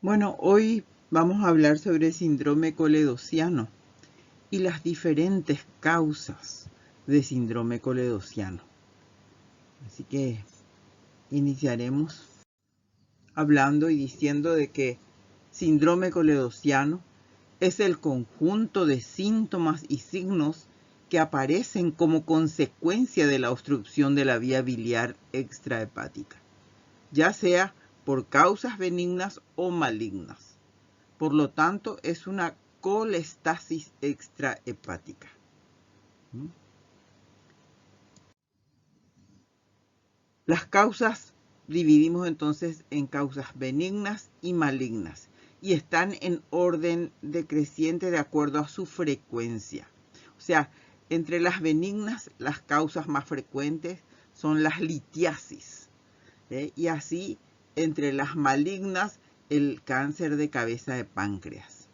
Bueno, hoy vamos a hablar sobre el síndrome coledociano y las diferentes causas de síndrome coledociano. Así que iniciaremos hablando y diciendo de que síndrome coledociano es el conjunto de síntomas y signos que aparecen como consecuencia de la obstrucción de la vía biliar extrahepática, ya sea por causas benignas o malignas. Por lo tanto, es una colestasis extrahepática. Las causas dividimos entonces en causas benignas y malignas y están en orden decreciente de acuerdo a su frecuencia. O sea, entre las benignas, las causas más frecuentes son las litiasis, y así entre las malignas, el cáncer de cabeza de páncreas.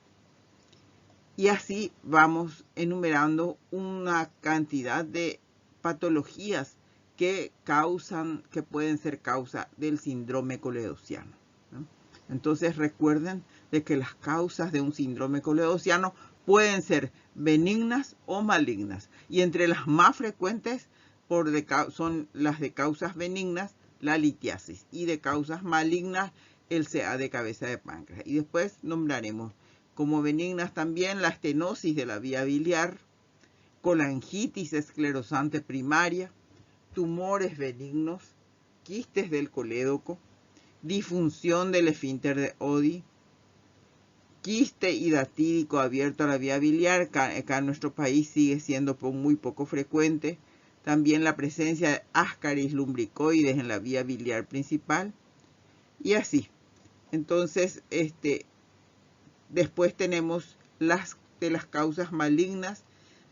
Y así vamos enumerando una cantidad de patologías que pueden ser causa del síndrome coledociano, ¿no? Entonces recuerden de que las causas de un síndrome coledociano pueden ser benignas o malignas. Y entre las más frecuentes son las de causas benignas, la litiasis, y de causas malignas, el CA de cabeza de páncreas. Y después nombraremos como benignas también la estenosis de la vía biliar, colangitis esclerosante primaria, tumores benignos, quistes del colédoco, disfunción del esfínter de Oddi, quiste hidatídico abierto a la vía biliar, acá en nuestro país sigue siendo muy poco frecuente. También la presencia de ascaris lumbricoides en la vía biliar principal. Y así. Entonces, después tenemos las causas malignas,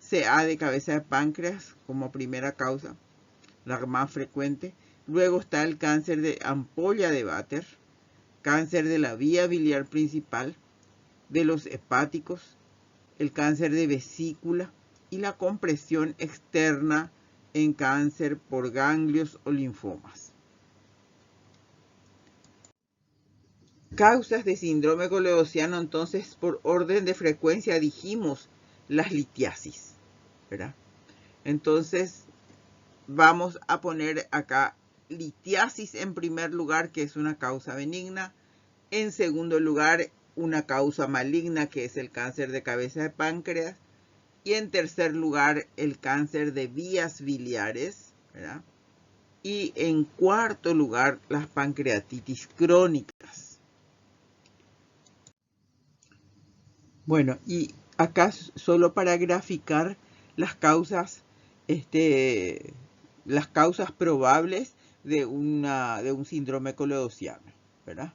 CA de cabeza de páncreas como primera causa, la más frecuente. Luego está el cáncer de ampolla de Vater, cáncer de la vía biliar principal, de los hepáticos, el cáncer de vesícula y la compresión externa en cáncer por ganglios o linfomas. Causas de síndrome coledociano, entonces, por orden de frecuencia dijimos las litiasis, ¿verdad? Entonces, vamos a poner acá litiasis en primer lugar, que es una causa benigna. En segundo lugar, una causa maligna, que es el cáncer de cabeza de páncreas. Y en tercer lugar, el cáncer de vías biliares, ¿verdad? Y en cuarto lugar, las pancreatitis crónicas. Bueno, y acá solo para graficar las causas, las causas probables de un síndrome coledociano, ¿verdad?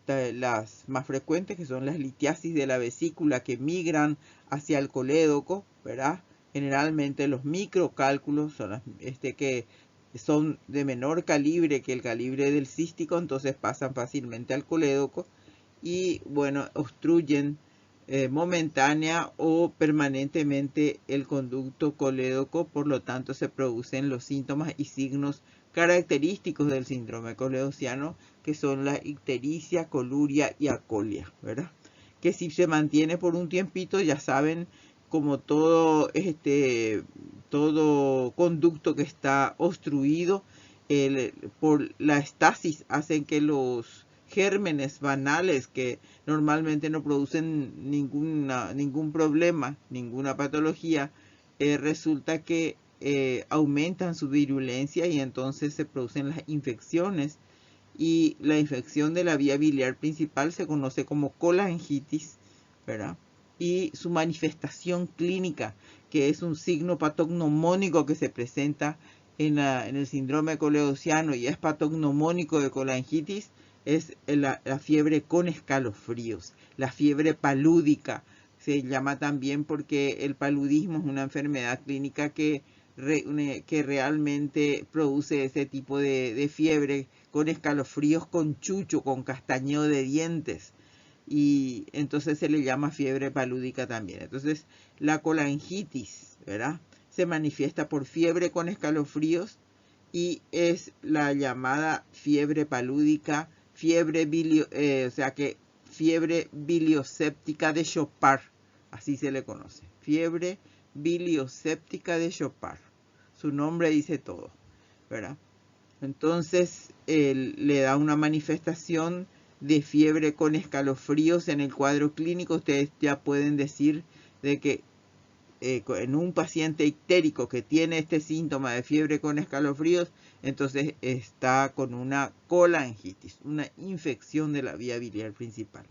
Las más frecuentes, que son las litiasis de la vesícula que migran hacia el colédoco, ¿verdad? Generalmente los microcálculos son que son de menor calibre que el calibre del cístico, entonces pasan fácilmente al colédoco y, bueno, obstruyen momentánea o permanentemente el conducto colédoco, por lo tanto se producen los síntomas y signos característicos del síndrome coledociano, que son la ictericia, coluria y acolia, ¿verdad? Que si se mantiene por un tiempito, ya saben, como todo conducto que está obstruido por la estasis, hacen que los gérmenes banales que normalmente no producen ningún problema, ninguna patología, resulta que aumentan su virulencia y entonces se producen las infecciones. Y la infección de la vía biliar principal se conoce como colangitis, ¿verdad? Y su manifestación clínica, que es un signo patognomónico que se presenta en el síndrome coledociano y es patognomónico de colangitis, es la fiebre con escalofríos, la fiebre palúdica. Se llama también porque el paludismo es una enfermedad clínica que realmente produce ese tipo de fiebre con escalofríos, con chucho, con castañeo de dientes. Y entonces se le llama fiebre palúdica también. Entonces la colangitis, ¿verdad?, se manifiesta por fiebre con escalofríos y es la llamada fiebre palúdica, o sea que fiebre bilioséptica de Chopard, así se le conoce, fiebre bilioséptica de Chopard. Su nombre dice todo, ¿verdad? Entonces, le da una manifestación de fiebre con escalofríos en el cuadro clínico. Ustedes ya pueden decir de que en un paciente ictérico que tiene este síntoma de fiebre con escalofríos, entonces está con una colangitis, una infección de la vía biliar principal.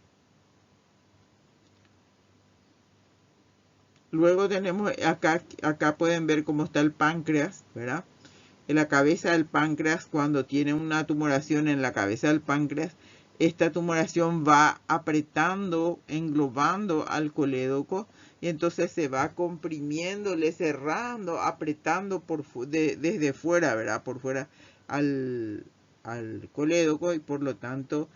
Luego tenemos acá pueden ver cómo está el páncreas, ¿verdad? En la cabeza del páncreas, cuando tiene una tumoración en la cabeza del páncreas, esta tumoración va apretando, englobando al colédoco, y entonces se va comprimiéndole, cerrando, apretando desde fuera, ¿verdad? Por fuera al colédoco, y por lo tanto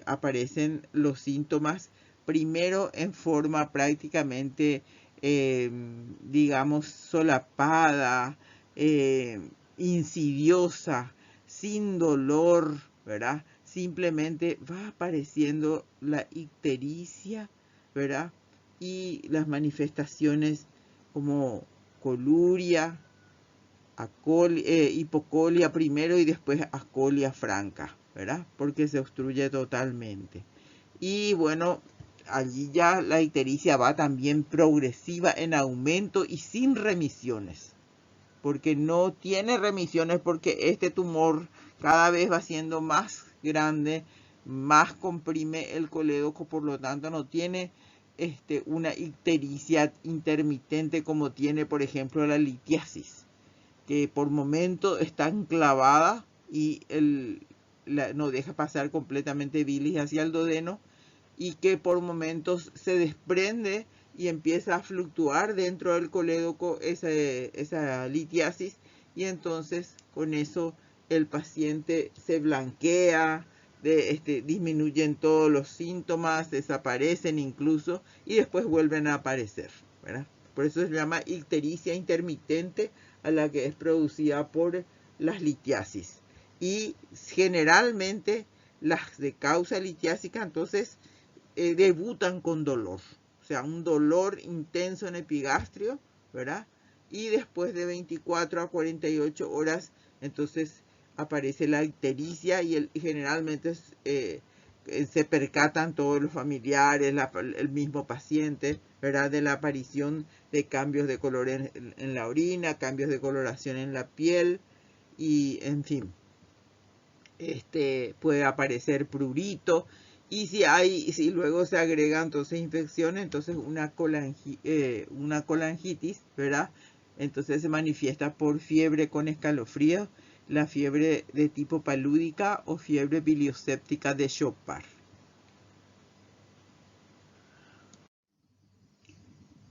aparecen los síntomas primero en forma prácticamente, digamos, solapada, insidiosa, sin dolor, ¿verdad? Simplemente va apareciendo la ictericia, ¿verdad? Y las manifestaciones como coluria, hipocolia primero y después ascolia franca, ¿verdad? Porque se obstruye totalmente. Y bueno, allí ya la ictericia va también progresiva en aumento y sin remisiones, porque no tiene remisiones, porque este tumor cada vez va siendo más grande, más comprime el colédoco, por lo tanto no tiene una ictericia intermitente como tiene, por ejemplo, la litiasis, que por momento está enclavada y no deja pasar completamente bilis hacia el duodeno, y que por momentos se desprende y empieza a fluctuar dentro del colédoco esa litiasis, y entonces con eso el paciente se blanquea, disminuyen todos los síntomas, desaparecen incluso y después vuelven a aparecer, ¿verdad? Por eso se llama ictericia intermitente a la que es producida por las litiasis. Y generalmente las de causa litiásica entonces debutan con dolor, o sea, un dolor intenso en epigastrio, ¿verdad? Y después de 24 a 48 horas, entonces aparece la ictericia, y generalmente se percatan todos los familiares, el mismo paciente, ¿verdad? De la aparición de cambios de color en la orina, cambios de coloración en la piel, y en fin, puede aparecer prurito. Y si luego se agrega entonces infección, entonces una colangitis, ¿verdad? Entonces se manifiesta por fiebre con escalofríos, la fiebre de tipo palúdica o fiebre bilioséptica de Chopard.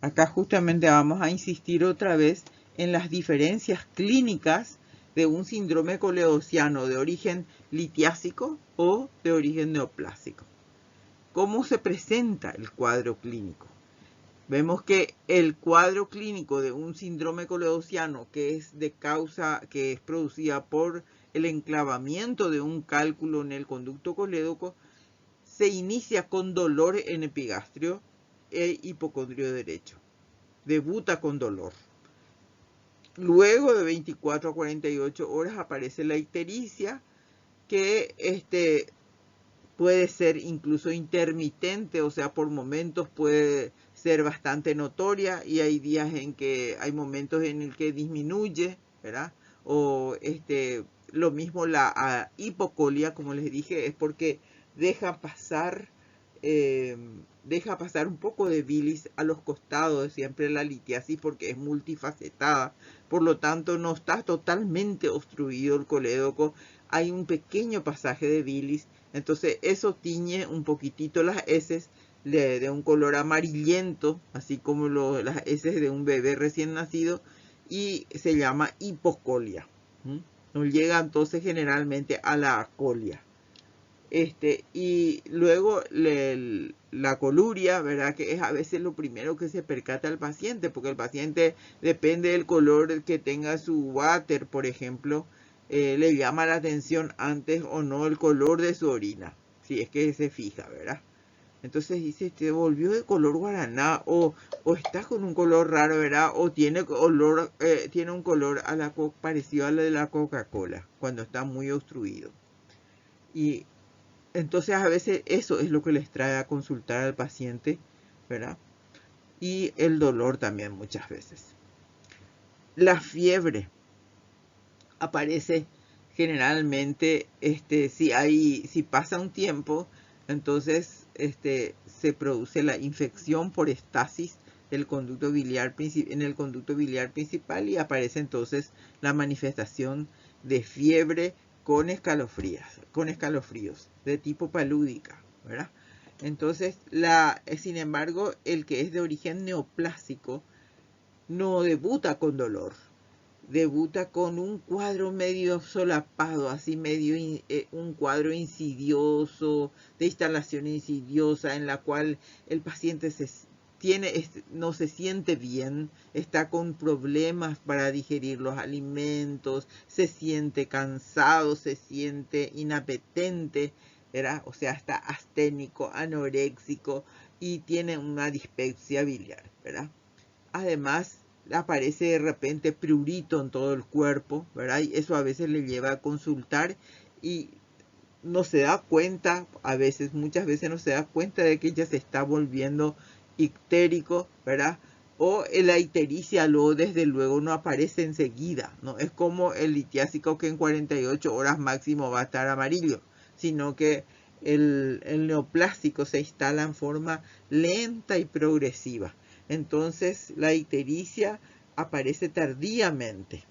Acá justamente vamos a insistir otra vez en las diferencias clínicas de un síndrome coleociano de origen litiásico o de origen neoplásico. ¿Cómo se presenta el cuadro clínico? Vemos que el cuadro clínico de un síndrome coleociano que es producida por el enclavamiento de un cálculo en el conducto colédoco se inicia con dolor en epigastrio e hipocondrio derecho. Debuta con dolor. Luego de 24 a 48 horas aparece la ictericia, que puede ser incluso intermitente, o sea, por momentos puede ser bastante notoria, y hay días en que hay momentos en el que disminuye, ¿verdad? O lo mismo la hipocolia, como les dije, es porque deja pasar un poco de bilis a los costados, siempre la litiasis, porque es multifacetada, por lo tanto no está totalmente obstruido el colédoco, hay un pequeño pasaje de bilis, entonces eso tiñe un poquitito las heces de un color amarillento, así como las heces de un bebé recién nacido, y se llama hipocolia. No llega entonces generalmente a la acolia. Y luego la coluria, ¿verdad? Que es a veces lo primero que se percata al paciente, porque el paciente, depende del color que tenga su váter, por ejemplo, le llama la atención antes o no el color de su orina, si es que se fija, ¿verdad? Entonces dice, te volvió de color guaraná o estás con un color raro, ¿verdad? O tiene olor, tiene un color parecido a lo de la Coca-Cola cuando está muy obstruido. Y entonces a veces eso es lo que les trae a consultar al paciente, ¿verdad? Y el dolor también muchas veces. La fiebre aparece generalmente, si pasa un tiempo, entonces se produce la infección por estasis del conducto biliar en el conducto biliar principal y aparece entonces la manifestación de fiebre con escalofríos de tipo palúdica, ¿verdad? Entonces, sin embargo, el que es de origen neoplásico no debuta con dolor, debuta con un cuadro medio solapado, así medio un cuadro insidioso, de instalación insidiosa en la cual el paciente no se siente bien, está con problemas para digerir los alimentos, se siente cansado, se siente inapetente, ¿verdad? O sea, está asténico, anoréxico y tiene una dispepsia biliar, ¿verdad? Además, aparece de repente prurito en todo el cuerpo, ¿verdad? Y eso a veces le lleva a consultar y no se da cuenta, muchas veces no se da cuenta de que ya se está volviendo ictérico, ¿verdad? O la ictericia luego desde luego no aparece enseguida, ¿no? Es como el litiásico que en 48 horas máximo va a estar amarillo, sino que el neoplásico se instala en forma lenta y progresiva. Entonces la ictericia aparece tardíamente.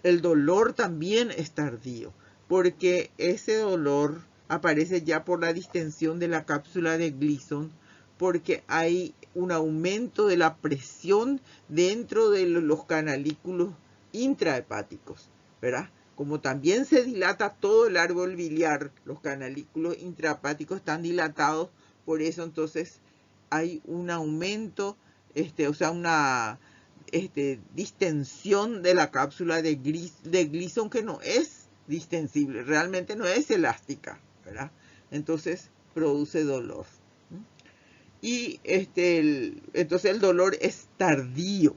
El dolor también es tardío, porque ese dolor aparece ya por la distensión de la cápsula de Gleason, porque hay un aumento de la presión dentro de los canalículos intrahepáticos, ¿verdad? Como también se dilata todo el árbol biliar, los canalículos intrahepáticos están dilatados, por eso entonces hay un aumento, una distensión de la cápsula de Gleason que no es distensible, realmente no es elástica, ¿verdad? Entonces produce dolor. Y entonces el dolor es tardío.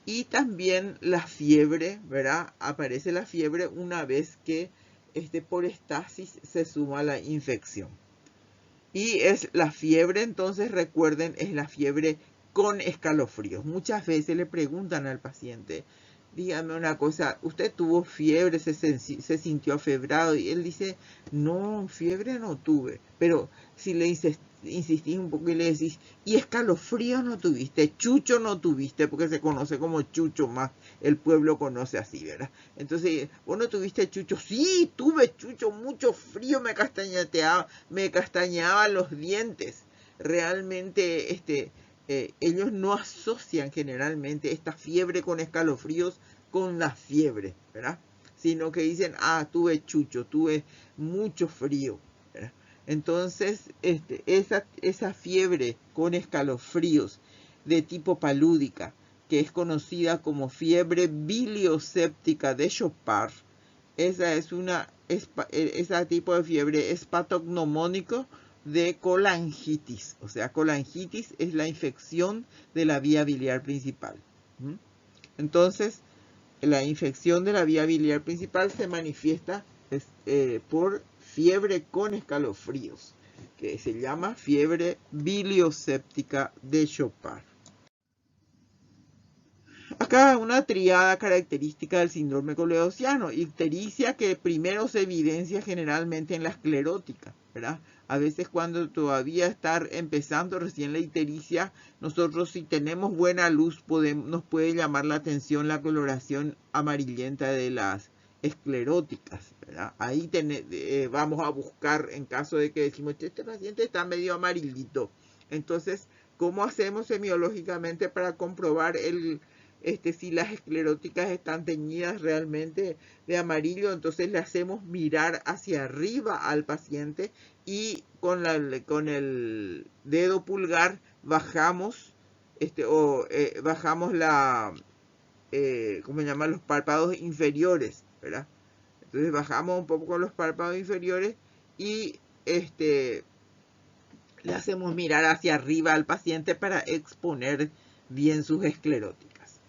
Y también la fiebre, ¿verdad? Aparece la fiebre una vez que por estasis se suma la infección. Y es la fiebre, entonces recuerden, es la fiebre con escalofríos. Muchas veces le preguntan al paciente, dígame una cosa, ¿usted tuvo fiebre, se sintió afebrado? Y él dice, no, fiebre no tuve. Pero si le insistís un poco y le decís, ¿y escalofríos no tuviste? Chucho no tuviste, porque se conoce como chucho más, el pueblo conoce así, ¿verdad? Entonces, ¿vos no tuviste chucho? Sí, tuve chucho, mucho frío, me castañaban los dientes. Realmente, ellos no asocian generalmente esta fiebre con escalofríos con la fiebre, ¿verdad? Sino que dicen, tuve chucho, tuve mucho frío, ¿verdad? Entonces, esa fiebre con escalofríos de tipo palúdica, que es conocida como fiebre bilioséptica de Chopard, ese tipo de fiebre es patognomónico de colangitis. O sea, colangitis es la infección de la vía biliar principal. Entonces, la infección de la vía biliar principal se manifiesta por fiebre con escalofríos, que se llama fiebre bilioséptica de Chopard. Acá una triada característica del síndrome coledossiano, ictericia que primero se evidencia generalmente en la esclerótica, ¿verdad? A veces cuando todavía está empezando recién la ictericia, nosotros si tenemos buena luz nos puede llamar la atención la coloración amarillenta de las escleróticas, ¿verdad? Ahí vamos a buscar en caso de que decimos, este paciente está medio amarillito. Entonces, ¿cómo hacemos semiológicamente para comprobar si las escleróticas están teñidas realmente de amarillo? Entonces le hacemos mirar hacia arriba al paciente y con el dedo pulgar bajamos bajamos ¿cómo se llama? Los párpados inferiores, ¿verdad? Entonces bajamos un poco con los párpados inferiores y Le hacemos mirar hacia arriba al paciente para exponer bien sus escleróticas.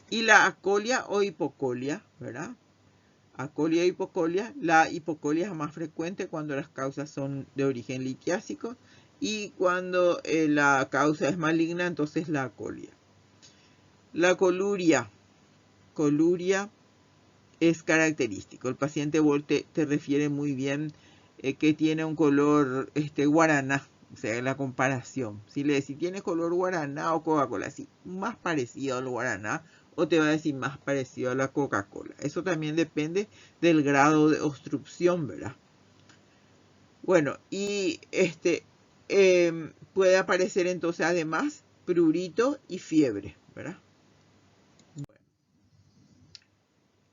Y la acolia o hipocolia, ¿verdad? Acolia e hipocolia. La hipocolia es más frecuente cuando las causas son de origen litiásico y cuando la causa es maligna, entonces la acolia. La coluria. Coluria es característico. El paciente te refiere muy bien que tiene un color guaraná, o sea, la comparación. Si le decís tiene color guaraná o Coca-Cola, sí, más parecido al guaraná, o te va a decir más parecido a la Coca-Cola. Eso también depende del grado de obstrucción, ¿verdad? Bueno, y puede aparecer entonces además prurito y fiebre, ¿verdad?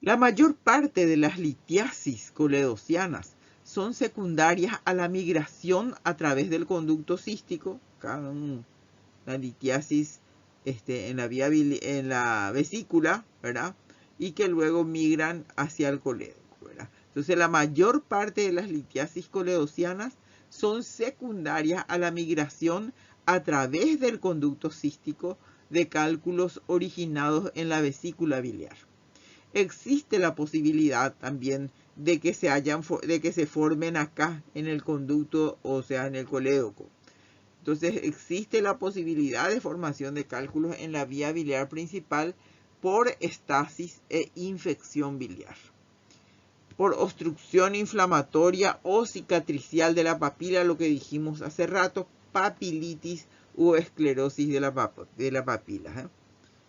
La mayor parte de las litiasis coledocianas son secundarias a la migración a través del conducto cístico, la litiasis en la vesícula, ¿verdad? Y que luego migran hacia el colédoco, ¿verdad? Entonces la mayor parte de las litiasis coledocianas son secundarias a la migración a través del conducto cístico de cálculos originados en la vesícula biliar. Existe la posibilidad también de que se formen acá en el conducto, o sea, en el colédoco. Entonces existe la posibilidad de formación de cálculos en la vía biliar principal por estasis e infección biliar, por obstrucción inflamatoria o cicatricial de la papila, lo que dijimos hace rato, papilitis u esclerosis de la papila.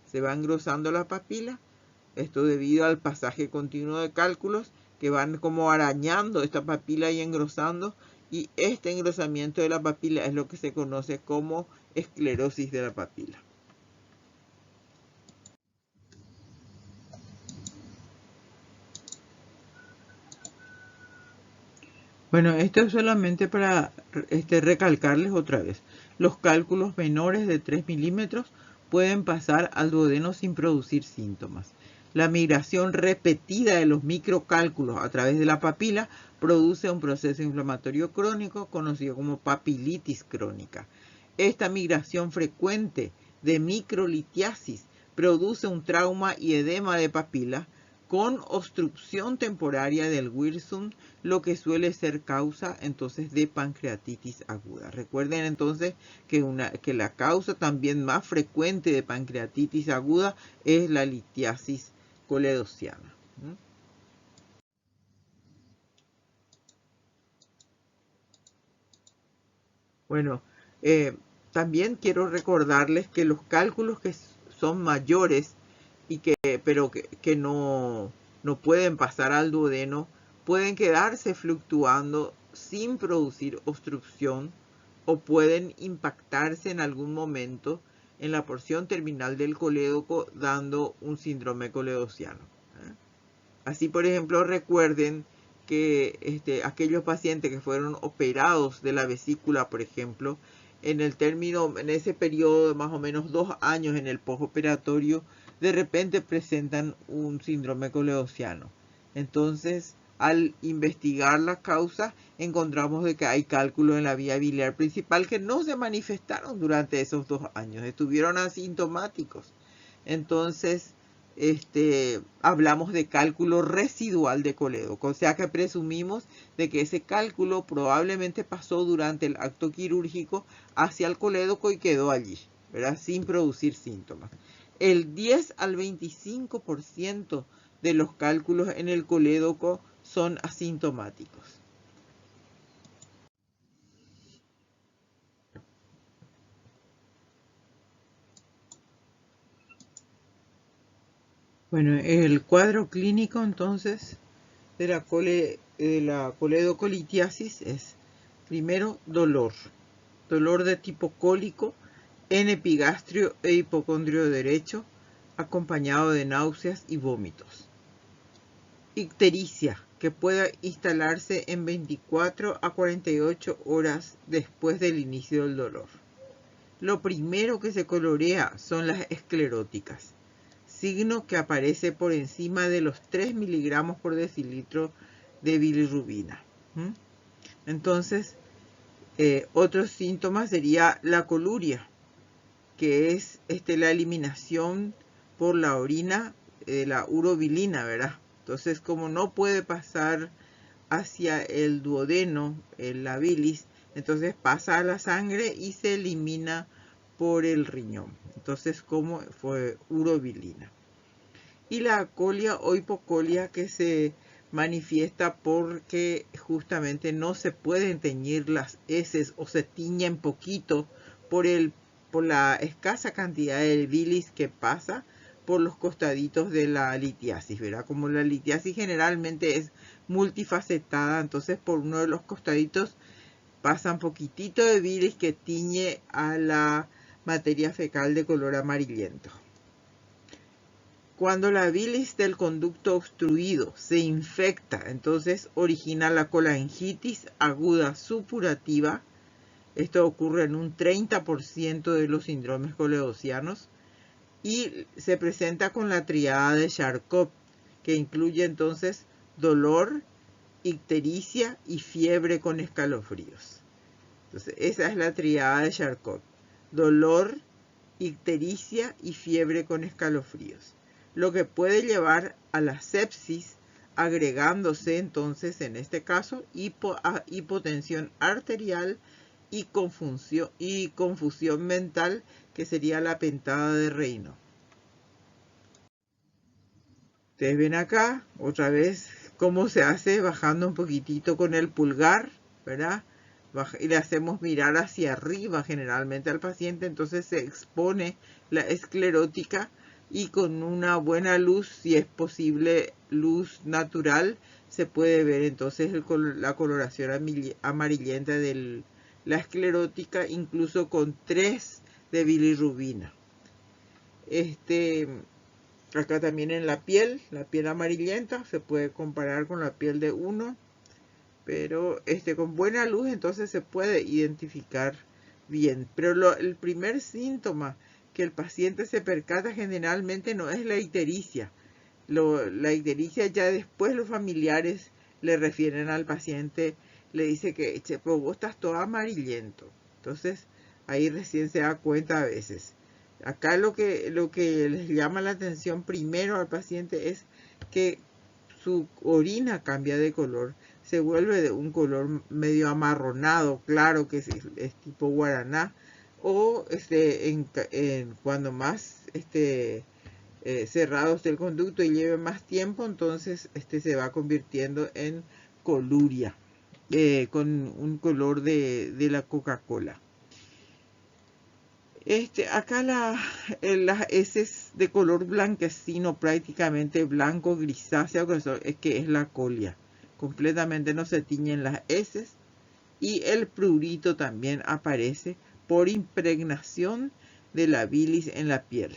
Se va engrosando la papila. Esto debido al pasaje continuo de cálculos que van como arañando esta papila y engrosando. Y este engrosamiento de la papila es lo que se conoce como esclerosis de la papila. Bueno, esto es solamente para recalcarles otra vez. Los cálculos menores de 3 milímetros pueden pasar al duodeno sin producir síntomas. La migración repetida de los microcálculos a través de la papila produce un proceso inflamatorio crónico conocido como papilitis crónica. Esta migración frecuente de microlitiasis produce un trauma y edema de papila con obstrucción temporaria del Wirsung, lo que suele ser causa entonces de pancreatitis aguda. Recuerden entonces que la causa también más frecuente de pancreatitis aguda es la litiasis coledociana. Bueno, también quiero recordarles que los cálculos que son mayores pero que no pueden pasar al duodeno, pueden quedarse fluctuando sin producir obstrucción o pueden impactarse en algún momento en la porción terminal del colédoco dando un síndrome coledociano. Así, por ejemplo, recuerden que aquellos pacientes que fueron operados de la vesícula, por ejemplo, en ese periodo de más o menos 2 años en el postoperatorio, de repente presentan un síndrome coledociano. Entonces, al investigar la causa, encontramos de que hay cálculos en la vía biliar principal que no se manifestaron durante esos 2 años, estuvieron asintomáticos. Entonces, hablamos de cálculo residual de colédoco, o sea que presumimos de que ese cálculo probablemente pasó durante el acto quirúrgico hacia el colédoco y quedó allí, ¿verdad? Sin producir síntomas. El 10 al 25% de los cálculos en el colédoco son asintomáticos. Bueno, el cuadro clínico entonces de la coledocolitiasis es primero dolor de tipo cólico en epigastrio e hipocondrio derecho, acompañado de náuseas y vómitos. Ictericia, que pueda instalarse en 24 a 48 horas después del inicio del dolor. Lo primero que se colorea son las escleróticas, signo que aparece por encima de los 3 mg/dl de bilirrubina. Entonces, Otro síntoma sería la coluria, que es la eliminación por la orina de la urobilina, ¿verdad? Entonces, como no puede pasar hacia el duodeno, la bilis, entonces pasa a la sangre y se elimina por el riñón. Entonces, como fue urobilina. Y la acolia o hipocolia, que se manifiesta porque justamente no se pueden teñir las heces o se tiñen poquito por la escasa cantidad de bilis que pasa por los costaditos de la litiasis, ¿verdad? Como la litiasis generalmente es multifacetada, entonces por uno de los costaditos pasa un poquitito de bilis que tiñe a la materia fecal de color amarillento. Cuando la bilis del conducto obstruido se infecta, entonces origina la colangitis aguda supurativa. Esto ocurre en un 30% de los síndromes coleocianos y se presenta con la triada de Charcot, que incluye entonces dolor, ictericia y fiebre con escalofríos. Entonces, esa es la triada de Charcot: dolor, ictericia y fiebre con escalofríos, lo que puede llevar a la sepsis, agregándose entonces en este caso hipotensión arterial y confusión mental, que sería la pentada de Raynaud. Ustedes ven acá otra vez cómo se hace, bajando un poquitito con el pulgar, ¿verdad? Y le hacemos mirar hacia arriba generalmente al paciente, entonces se expone la esclerótica y con una buena luz, si es posible luz natural, se puede ver entonces la coloración amarillenta de la esclerótica, incluso con 3 de bilirrubina. Acá también en la piel amarillenta se puede comparar con la piel de 1, pero con buena luz entonces se puede identificar bien. Pero el primer síntoma que el paciente se percata generalmente no es la ictericia. La ictericia ya después los familiares le refieren al paciente, le dice que pero vos estás todo amarillento. Entonces ahí recién se da cuenta a veces. Acá lo que les llama la atención primero al paciente es que su orina cambia de color, se vuelve de un color medio amarronado, claro, que es tipo guaraná, o cuando más cerrado esté el conducto y lleve más tiempo, entonces se va convirtiendo en coluria, con un color de la Coca-Cola. Acá las heces de color blanquecino, prácticamente blanco grisáceo, que es la colia. Completamente no se tiñen las heces. Y el prurito también aparece por impregnación de la bilis en la piel.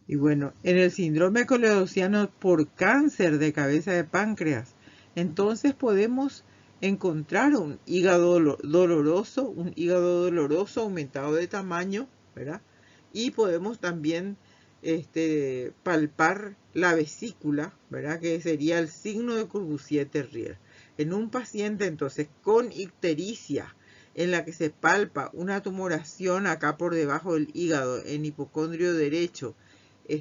Y bueno, en el síndrome coleociano por cáncer de cabeza de páncreas, entonces podemos encontrar un hígado doloroso aumentado de tamaño, ¿verdad? Y podemos también palpar la vesícula, ¿verdad? Que sería el signo de Courvoisier-Terrier. En un paciente entonces con ictericia, en la que se palpa una tumoración acá por debajo del hígado, en hipocondrio derecho,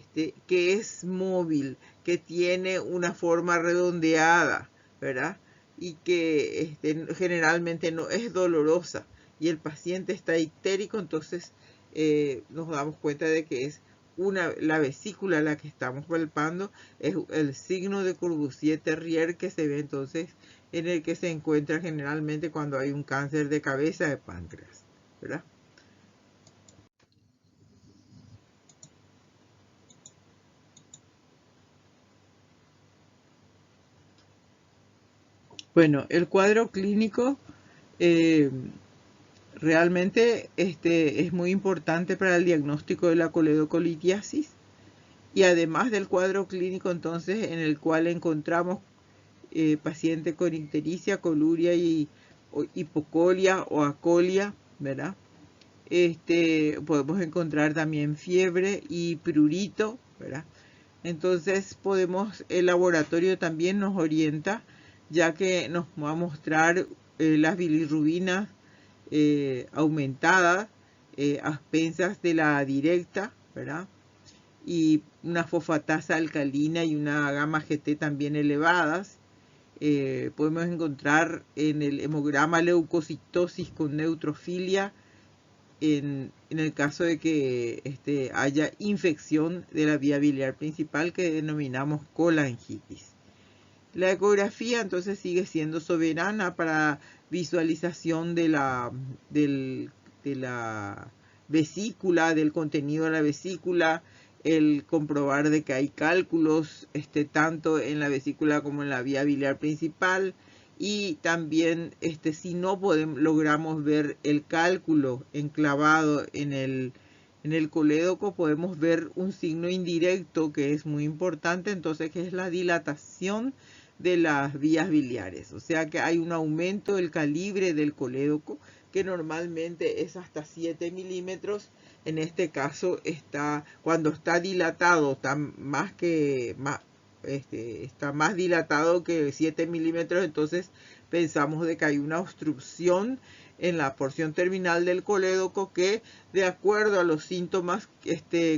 que es móvil, que tiene una forma redondeada, ¿verdad? Y que generalmente no es dolorosa y el paciente está ictérico, entonces nos damos cuenta de que es la vesícula la que estamos palpando, es el signo de Courvoisier-Terrier que se ve entonces en el que se encuentra generalmente cuando hay un cáncer de cabeza de páncreas, ¿verdad? Bueno, el cuadro clínico realmente es muy importante para el diagnóstico de la coledocolitiasis, y además del cuadro clínico entonces en el cual encontramos paciente con ictericia, coluria y hipocolia o acolia, ¿verdad? Podemos encontrar también fiebre y prurito, ¿verdad? Entonces el laboratorio también nos orienta ya que nos va a mostrar las bilirrubinas aumentadas a expensas de la directa, ¿verdad? Y una fosfatasa alcalina y una gamma GT también elevadas. Podemos encontrar en el hemograma leucocitosis con neutrofilia en el caso de que haya infección de la vía biliar principal que denominamos colangitis. La ecografía entonces sigue siendo soberana para visualización de la vesícula, del contenido de la vesícula, el comprobar de que hay cálculos tanto en la vesícula como en la vía biliar principal, y también si no logramos ver el cálculo enclavado en el colédoco, podemos ver un signo indirecto que es muy importante, entonces, que es la dilatación de las vías biliares. O sea que hay un aumento del calibre del colédoco, que normalmente es hasta 7 milímetros. En este caso, cuando está dilatado, está más dilatado que 7 milímetros, entonces pensamos de que hay una obstrucción en la porción terminal del colédoco que, de acuerdo a los síntomas,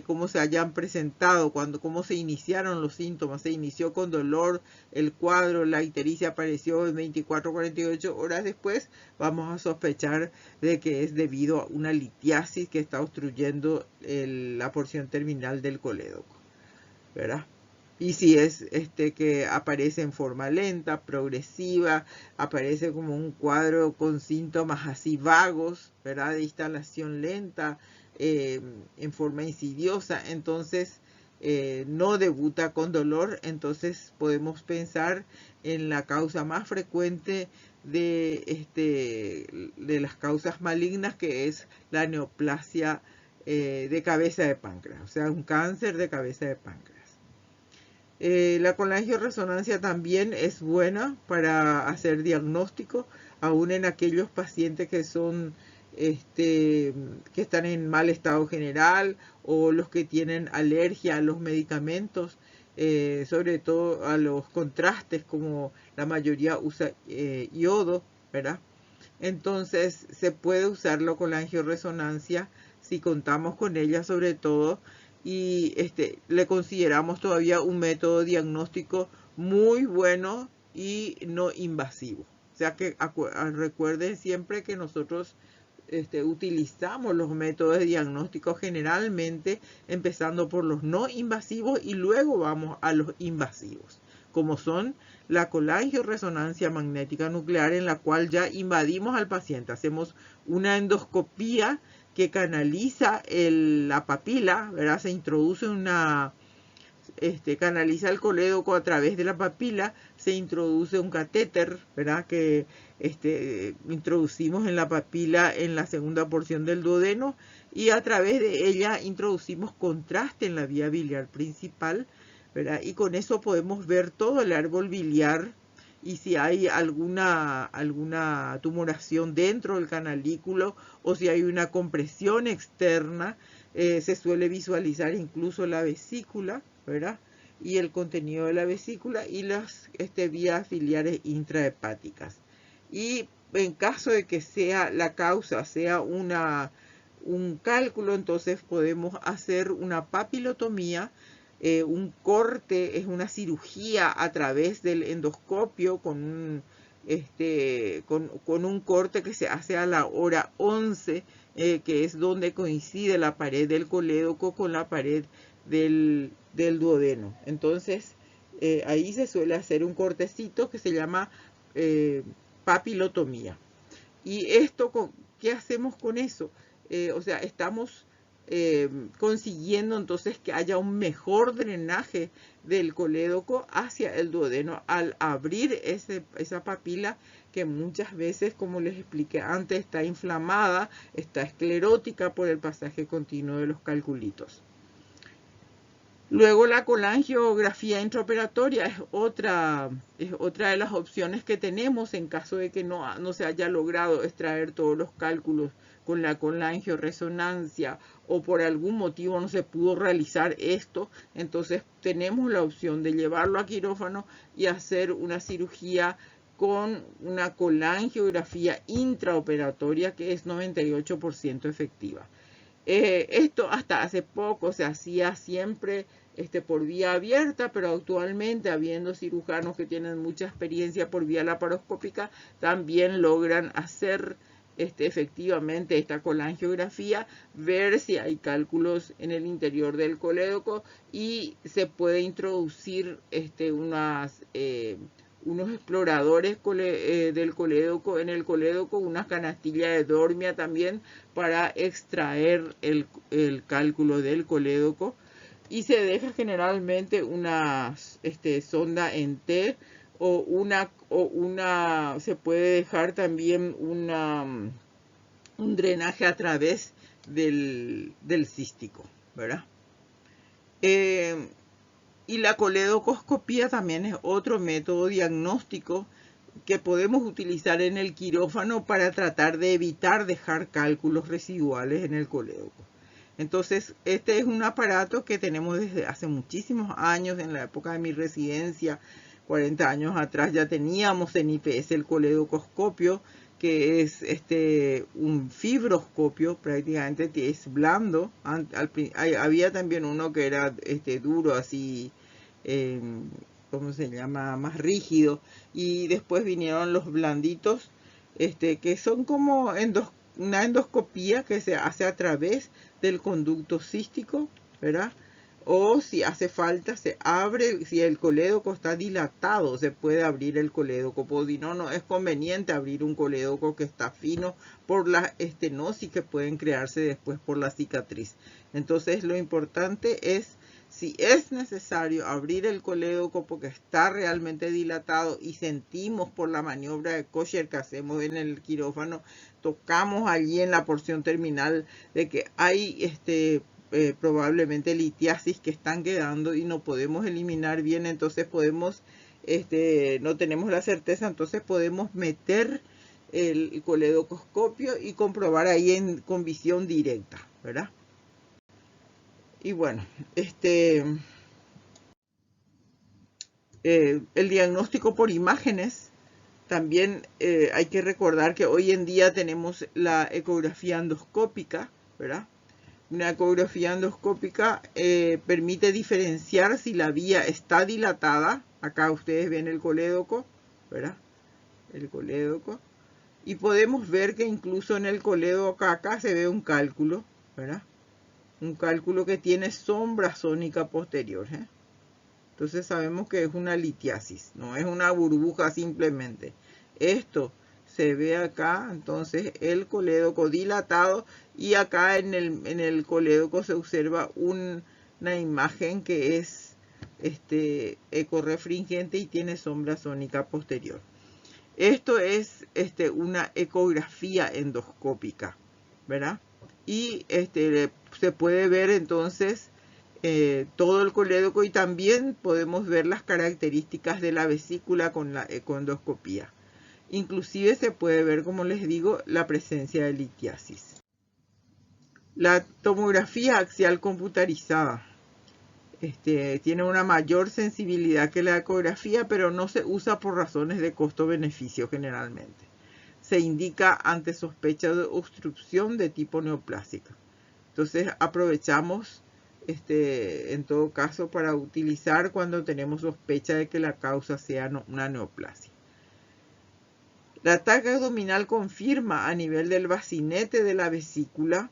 cómo se hayan presentado, cómo se iniciaron los síntomas, se inició con dolor el cuadro, la ictericia apareció en 24 o 48 horas después, vamos a sospechar de que es debido a una litiasis que está obstruyendo la porción terminal del colédoco, ¿verdad? Y si es que aparece en forma lenta, progresiva, aparece como un cuadro con síntomas así vagos, ¿verdad? De instalación lenta, en forma insidiosa, entonces no debuta con dolor, entonces podemos pensar en la causa más frecuente de las causas malignas, que es la neoplasia de cabeza de páncreas, o sea, un cáncer de cabeza de páncreas. La colangioresonancia también es buena para hacer diagnóstico, aún en aquellos pacientes que están en mal estado general, o los que tienen alergia a los medicamentos, sobre todo a los contrastes, como la mayoría usa yodo, ¿verdad? Entonces se puede usar la colangioresonancia si contamos con ella, sobre todo, y le consideramos todavía un método diagnóstico muy bueno y no invasivo. O sea que recuerden siempre que nosotros utilizamos los métodos de diagnóstico generalmente empezando por los no invasivos y luego vamos a los invasivos, como son la colangioresonancia magnética nuclear, en la cual ya invadimos al paciente. Hacemos una endoscopía que canaliza la papila, ¿verdad? Se introduce canaliza el colédoco a través de la papila, se introduce un catéter, ¿verdad? Que introducimos en la papila en la segunda porción del duodeno, y a través de ella introducimos contraste en la vía biliar principal, ¿verdad? Y con eso podemos ver todo el árbol biliar, y si hay alguna tumoración dentro del canalículo, o si hay una compresión externa, se suele visualizar incluso la vesícula, ¿verdad? Y el contenido de la vesícula y las vías biliares intrahepáticas. Y en caso de que la causa sea un cálculo, entonces podemos hacer una papilotomía. Un corte es una cirugía a través del endoscopio con un corte que se hace a la hora 11, que es donde coincide la pared del colédoco con la pared del duodeno. Entonces ahí se suele hacer un cortecito que se llama papilotomía. Y ¿qué hacemos con eso? O sea, estamos consiguiendo entonces que haya un mejor drenaje del colédoco hacia el duodeno al abrir esa papila, que muchas veces, como les expliqué antes, está inflamada, está esclerótica por el pasaje continuo de los calculitos. Luego la colangiografía intraoperatoria es otra de las opciones que tenemos en caso de que no se haya logrado extraer todos los cálculos con la colangioresonancia, o por algún motivo no se pudo realizar esto. Entonces tenemos la opción de llevarlo a quirófano y hacer una cirugía con una colangiografía intraoperatoria que es 98% efectiva. Esto hasta hace poco se hacía siempre por vía abierta, pero actualmente, habiendo cirujanos que tienen mucha experiencia por vía laparoscópica, también logran hacer efectivamente esta colangiografía, ver si hay cálculos en el interior del colédoco y se puede introducir unos exploradores del colédoco, en el colédoco, una canastilla de dormia también para extraer el cálculo del colédoco, y se deja generalmente una sonda en T o una se puede dejar también un drenaje a través del cístico, ¿verdad? Y la coledocoscopía también es otro método diagnóstico que podemos utilizar en el quirófano para tratar de evitar dejar cálculos residuales en el colédoco. Entonces, este es un aparato que tenemos desde hace muchísimos años. En la época de mi residencia, 40 años atrás, ya teníamos en IPS el coledocoscopio, que es un fibroscopio, prácticamente que es blando. Había también uno que era duro, así, ¿cómo se llama? Más rígido. Y después vinieron los blanditos, que son como una endoscopía que se hace a través del conducto cístico, ¿verdad? O si hace falta, se abre, si el colédoco está dilatado, se puede abrir el colédoco, pues si no, no es conveniente abrir un colédoco que está fino por la estenosis que pueden crearse después por la cicatriz. Entonces, lo importante es, si es necesario abrir el colédoco porque está realmente dilatado y sentimos por la maniobra de Kocher que hacemos en el quirófano, tocamos allí en la porción terminal de que hay probablemente litiasis que están quedando y no podemos eliminar bien, entonces podemos, no tenemos la certeza, entonces podemos meter el coledocoscopio y comprobar ahí con visión directa, ¿verdad? Y bueno, el diagnóstico por imágenes, también hay que recordar que hoy en día tenemos la ecografía endoscópica, ¿verdad? Una ecografía endoscópica permite diferenciar si la vía está dilatada. Acá ustedes ven el colédoco, ¿verdad? El colédoco. Y podemos ver que incluso en el colédoco acá se ve un cálculo, ¿verdad? Un cálculo que tiene sombra sónica posterior, ¿eh? Entonces sabemos que es una litiasis, no es una burbuja simplemente. Esto se ve acá, entonces el colédoco dilatado, y acá en el colédoco se observa una imagen que es ecorrefringente y tiene sombra sónica posterior. Esto es una ecografía endoscópica, ¿verdad? Y se puede ver entonces todo el colédoco, y también podemos ver las características de la vesícula con la econdoscopía. Inclusive se puede ver, como les digo, la presencia de litiasis. La tomografía axial computarizada tiene una mayor sensibilidad que la ecografía, pero no se usa por razones de costo-beneficio generalmente. Se indica ante sospecha de obstrucción de tipo neoplásica. Entonces aprovechamos en todo caso para utilizar cuando tenemos sospecha de que la causa sea una neoplasia. La TAC abdominal confirma a nivel del bacinete de la vesícula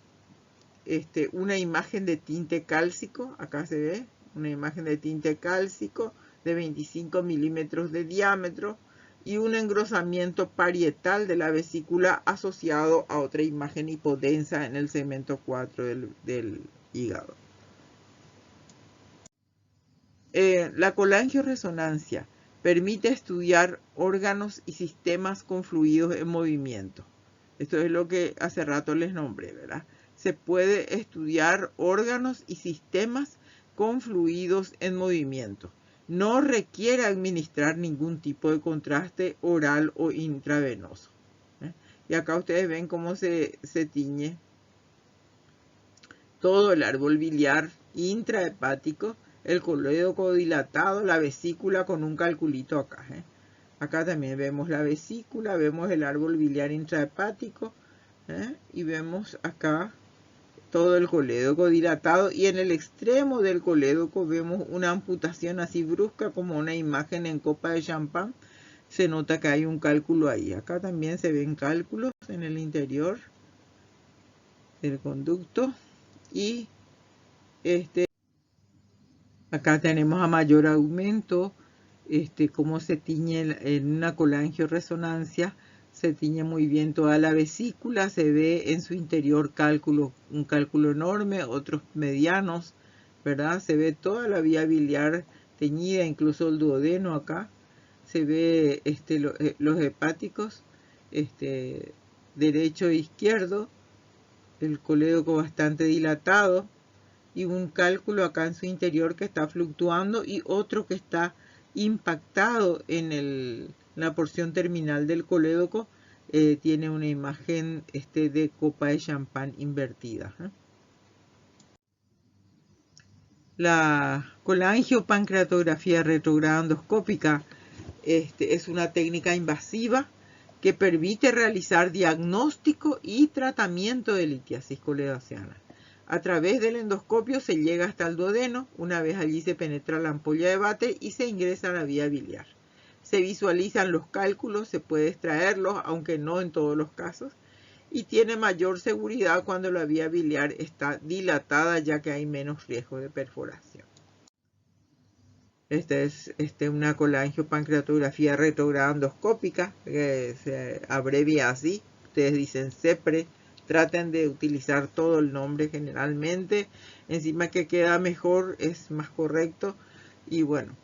una imagen de tinte cálcico. Acá se ve una imagen de tinte cálcico de 25 milímetros de diámetro y un engrosamiento parietal de la vesícula asociado a otra imagen hipodensa en el segmento 4 del hígado. La colangioresonancia permite estudiar órganos y sistemas con fluidos en movimiento. Esto es lo que hace rato les nombré, ¿verdad? Se puede estudiar órganos y sistemas con fluidos en movimiento. No requiere administrar ningún tipo de contraste oral o intravenoso. Y acá ustedes ven cómo se tiñe todo el árbol biliar intrahepático, el colédoco dilatado, la vesícula con un calculito acá. Acá también vemos la vesícula, vemos el árbol biliar intrahepático, y vemos acá todo el colédoco dilatado, y en el extremo del colédoco vemos una amputación así brusca como una imagen en copa de champán. Se nota que hay un cálculo ahí. Acá también se ven cálculos en el interior del conducto, y acá tenemos a mayor aumento cómo se tiñe en una colangioresonancia. Se tiñe muy bien toda la vesícula, se ve en su interior cálculo, un cálculo enorme, otros medianos, ¿verdad? Se ve toda la vía biliar teñida, incluso el duodeno acá. Se ve los hepáticos, derecho e izquierdo, el colédoco bastante dilatado, y un cálculo acá en su interior que está fluctuando, y otro que está impactado en la porción terminal del colédoco. Tiene una imagen de copa de champán invertida. La colangiopancreatografía retrograda endoscópica es una técnica invasiva que permite realizar diagnóstico y tratamiento de litiasis coledoasiana. A través del endoscopio se llega hasta el duodeno. Una vez allí se penetra la ampolla de Vater y se ingresa a la vía biliar. Se visualizan los cálculos, se puede extraerlos, aunque no en todos los casos, y tiene mayor seguridad cuando la vía biliar está dilatada, ya que hay menos riesgo de perforación. Esta es una colangiopancreatografía retrograda endoscópica, que se abrevia así. Ustedes dicen CEPRE. Traten de utilizar todo el nombre generalmente. Encima que queda mejor, es más correcto. Y bueno,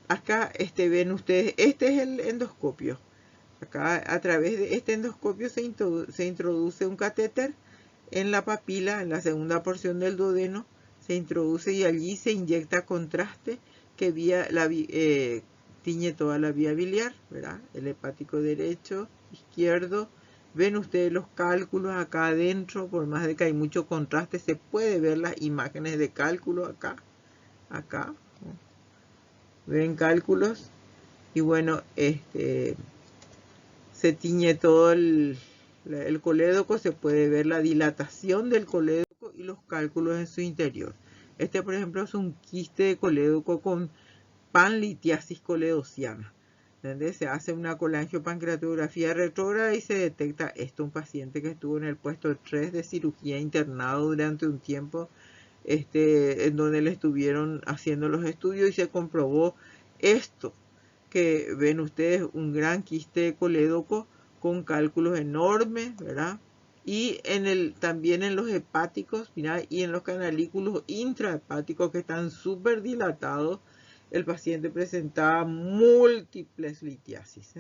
acá ven ustedes, este es el endoscopio. Acá a través de este endoscopio se introduce un catéter en la papila, en la segunda porción del duodeno. Se introduce y allí se inyecta contraste que tiñe toda la vía biliar, ¿verdad? El hepático derecho, izquierdo. Ven ustedes los cálculos acá adentro. Por más de que hay mucho contraste, se puede ver las imágenes de cálculo acá. Ven cálculos. Y bueno, se tiñe todo el colédoco. Se puede ver la dilatación del colédoco y los cálculos en su interior. Por ejemplo, es un quiste de colédoco con panlitiasis coledociana. Se hace una colangiopancreatografía retrógrada y se detecta un paciente que estuvo en el puesto 3 de cirugía internado durante un tiempo, en donde le estuvieron haciendo los estudios, y se comprobó esto que ven ustedes, un gran quiste de colédoco con cálculos enormes, ¿verdad? Y también en los hepáticos, mirá, y en los canalículos intrahepáticos que están súper dilatados. El paciente presentaba múltiples litiasis,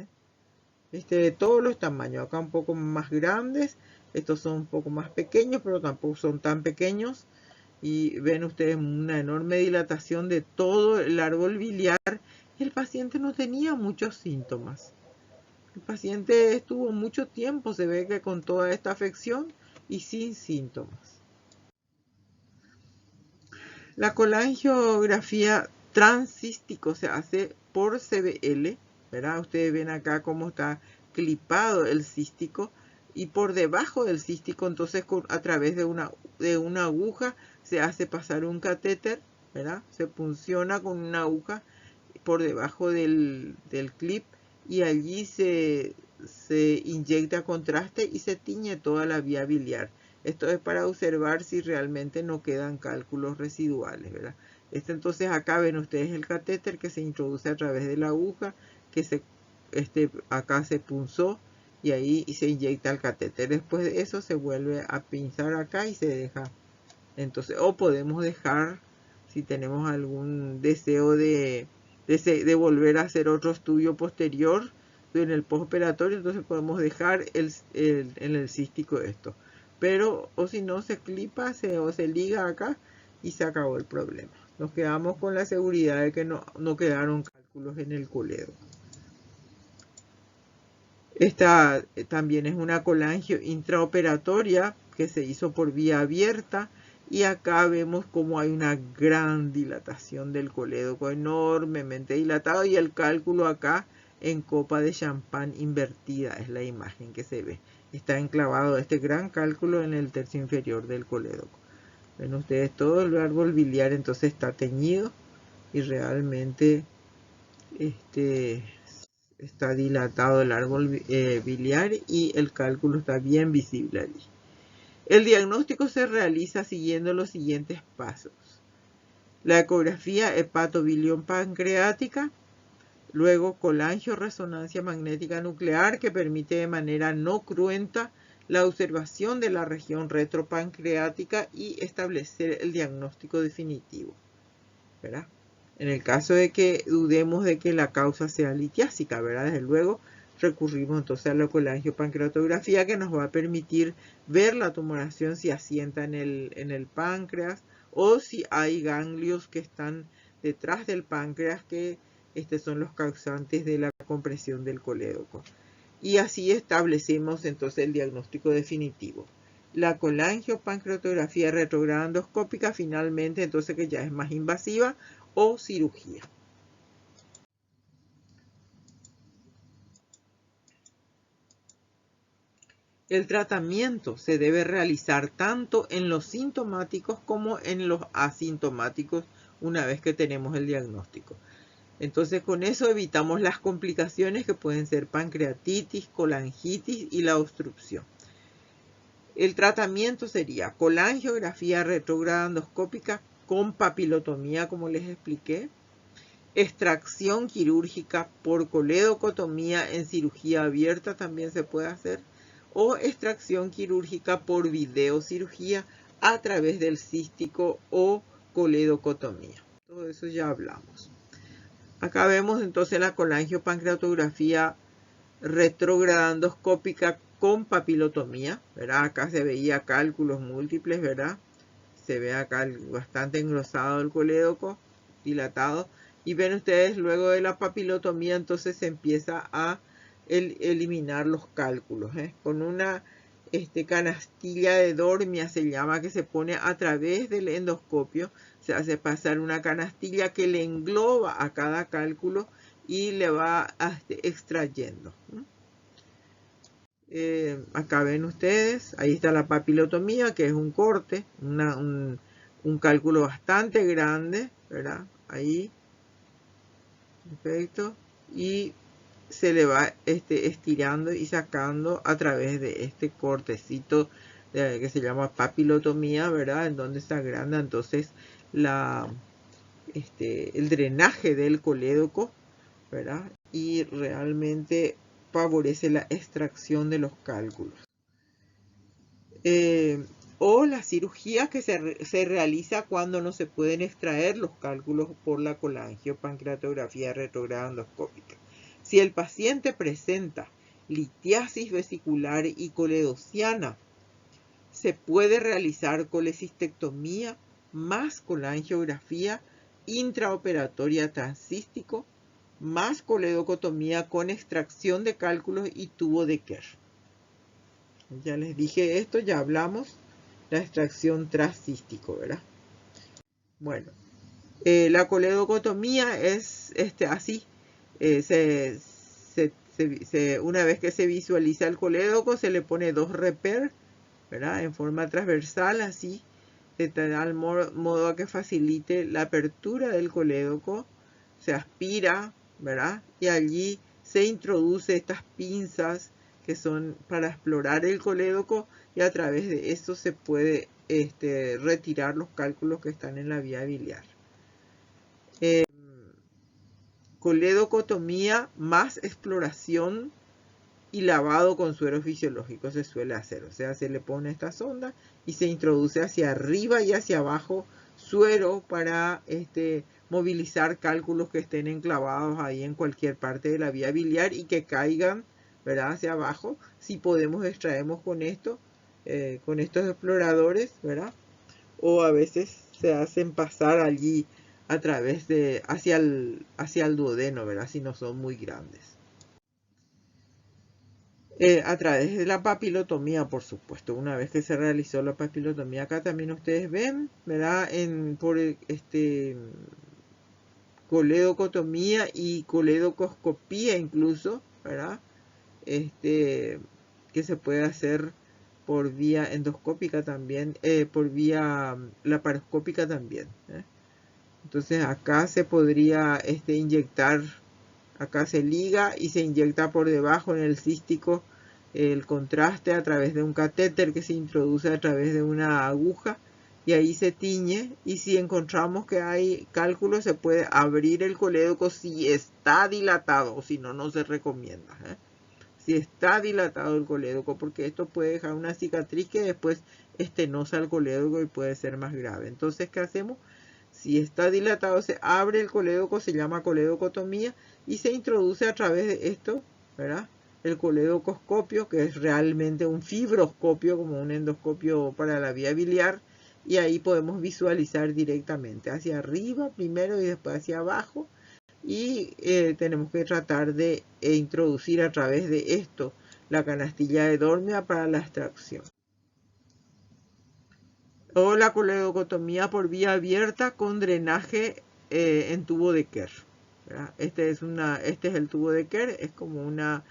de todos los tamaños. Acá un poco más grandes, estos son un poco más pequeños, pero tampoco son tan pequeños. Y ven ustedes una enorme dilatación de todo el árbol biliar. El paciente no tenía muchos síntomas. El paciente estuvo mucho tiempo, se ve que con toda esta afección y sin síntomas. La colangiografía transcístico se hace por CBL, ¿verdad? Ustedes ven acá cómo está clipado el cístico, y por debajo del cístico, entonces a través de una aguja se hace pasar un catéter, ¿verdad? Se punciona con una aguja por debajo del clip, y allí se inyecta contraste y se tiñe toda la vía biliar. Esto es para observar si realmente no quedan cálculos residuales, ¿verdad? Entonces acá ven ustedes el catéter que se introduce a través de la aguja, que acá se punzó, y ahí se inyecta el catéter. Después de eso se vuelve a pinzar acá y se deja. Entonces, o podemos dejar, si tenemos algún deseo de volver a hacer otro estudio posterior en el postoperatorio, entonces podemos dejar en el cístico esto. Pero, o si no, se clipa o se liga acá y se acabó el problema. Nos quedamos con la seguridad de que no quedaron cálculos en el colédoco. Esta también es una colangio intraoperatoria que se hizo por vía abierta, Y acá vemos como hay una gran dilatación del colédoco, enormemente dilatado, y el cálculo acá en copa de champán invertida es la imagen que se ve. Está enclavado este gran cálculo en el tercio inferior del colédoco. Ven ustedes, todo el árbol biliar entonces está teñido y realmente está dilatado el árbol biliar y el cálculo está bien visible allí. El diagnóstico se realiza siguiendo los siguientes pasos: la ecografía hepatobilión pancreática, luego colangio-resonancia magnética nuclear, que permite de manera no cruenta la observación de la región retropancreática y establecer el diagnóstico definitivo, ¿verdad? En el caso de que dudemos de que la causa sea litiásica, ¿verdad? Desde luego recurrimos entonces a la colangiopancreatografía, que nos va a permitir ver la tumoración si asienta en el páncreas o si hay ganglios que están detrás del páncreas que son los causantes de la compresión del colédoco. Y así establecemos entonces el diagnóstico definitivo. La colangiopancreatografía retrograda endoscópica, finalmente, entonces, que ya es más invasiva, o cirugía. El tratamiento se debe realizar tanto en los sintomáticos como en los asintomáticos una vez que tenemos el diagnóstico. Entonces, con eso evitamos las complicaciones que pueden ser pancreatitis, colangitis y la obstrucción. El tratamiento sería colangiografía retrógrada endoscópica con papilotomía, como les expliqué, extracción quirúrgica por coledocotomía en cirugía abierta también se puede hacer, o extracción quirúrgica por videocirugía a través del cístico o coledocotomía. Todo eso ya hablamos. Acá vemos entonces la colangiopancreatografía retrógrada endoscópica con papilotomía, ¿verdad? Acá se veía cálculos múltiples, ¿verdad? Se ve acá bastante engrosado el colédoco, dilatado. Y ven ustedes, luego de la papilotomía, entonces se empieza a eliminar los cálculos, con una canastilla de Dormia, se llama, que se pone a través del endoscopio. Se hace pasar una canastilla que le engloba a cada cálculo y le va extrayendo. Acá ven ustedes, ahí está la papilotomía, que es un corte, un cálculo bastante grande, ¿verdad? Ahí, perfecto, y se le va estirando y sacando a través de este cortecito que se llama papilotomía, ¿verdad? En donde se agranda entonces el drenaje del colédoco, ¿verdad? Y realmente favorece la extracción de los cálculos. O la cirugía que se realiza cuando no se pueden extraer los cálculos por la colangiopancreatografía retrógrada endoscópica. Si el paciente presenta litiasis vesicular y coledociana, se puede realizar colecistectomía más colangiografía intraoperatoria transcístico más coledocotomía con extracción de cálculos y tubo de Kerr. Ya les dije esto, ya hablamos, la extracción transcístico, ¿verdad? Bueno, la coledocotomía es así. Una vez que se visualiza el colédoco, se le pone 2 reper, ¿verdad? En forma transversal, así, de tal modo a que facilite la apertura del colédoco. Se aspira, ¿verdad? Y allí se introduce estas pinzas que son para explorar el colédoco, y a través de esto se puede retirar los cálculos que están en la vía biliar. Coledocotomía más exploración y lavado con suero fisiológico se suele hacer. O sea, se le pone esta sonda y se introduce hacia arriba y hacia abajo suero para movilizar cálculos que estén enclavados ahí en cualquier parte de la vía biliar y que caigan, ¿verdad?, hacia abajo. Si podemos, extraemos con esto, con estos exploradores, ¿verdad? O a veces se hacen pasar allí a través de hacia el duodeno, ¿verdad?, si no son muy grandes. A través de la papilotomía, por supuesto. Una vez que se realizó la papilotomía, acá también ustedes ven, ¿verdad? Por coledocotomía y coledocoscopía incluso, ¿verdad? Que se puede hacer por vía endoscópica también, por vía laparoscópica también. Entonces acá se podría inyectar, acá se liga y se inyecta por debajo en el cístico el contraste a través de un catéter que se introduce a través de una aguja y ahí se tiñe, y si encontramos que hay cálculo se puede abrir el colédoco si está dilatado, o si no, no se recomienda. Si está dilatado el colédoco, porque esto puede dejar una cicatriz que después estenosa el colédoco y puede ser más grave. Entonces, ¿qué hacemos? Si está dilatado, se abre el colédoco, se llama coledocotomía, y se introduce a través de esto, ¿verdad? El coledocoscopio, que es realmente un fibroscopio, como un endoscopio para la vía biliar, y ahí podemos visualizar directamente hacia arriba primero y después hacia abajo, y tenemos que tratar de introducir a través de esto la canastilla de Dormia para la extracción. O la coledocotomía por vía abierta con drenaje en tubo de Kerr. Este es el tubo de Kerr, es como una,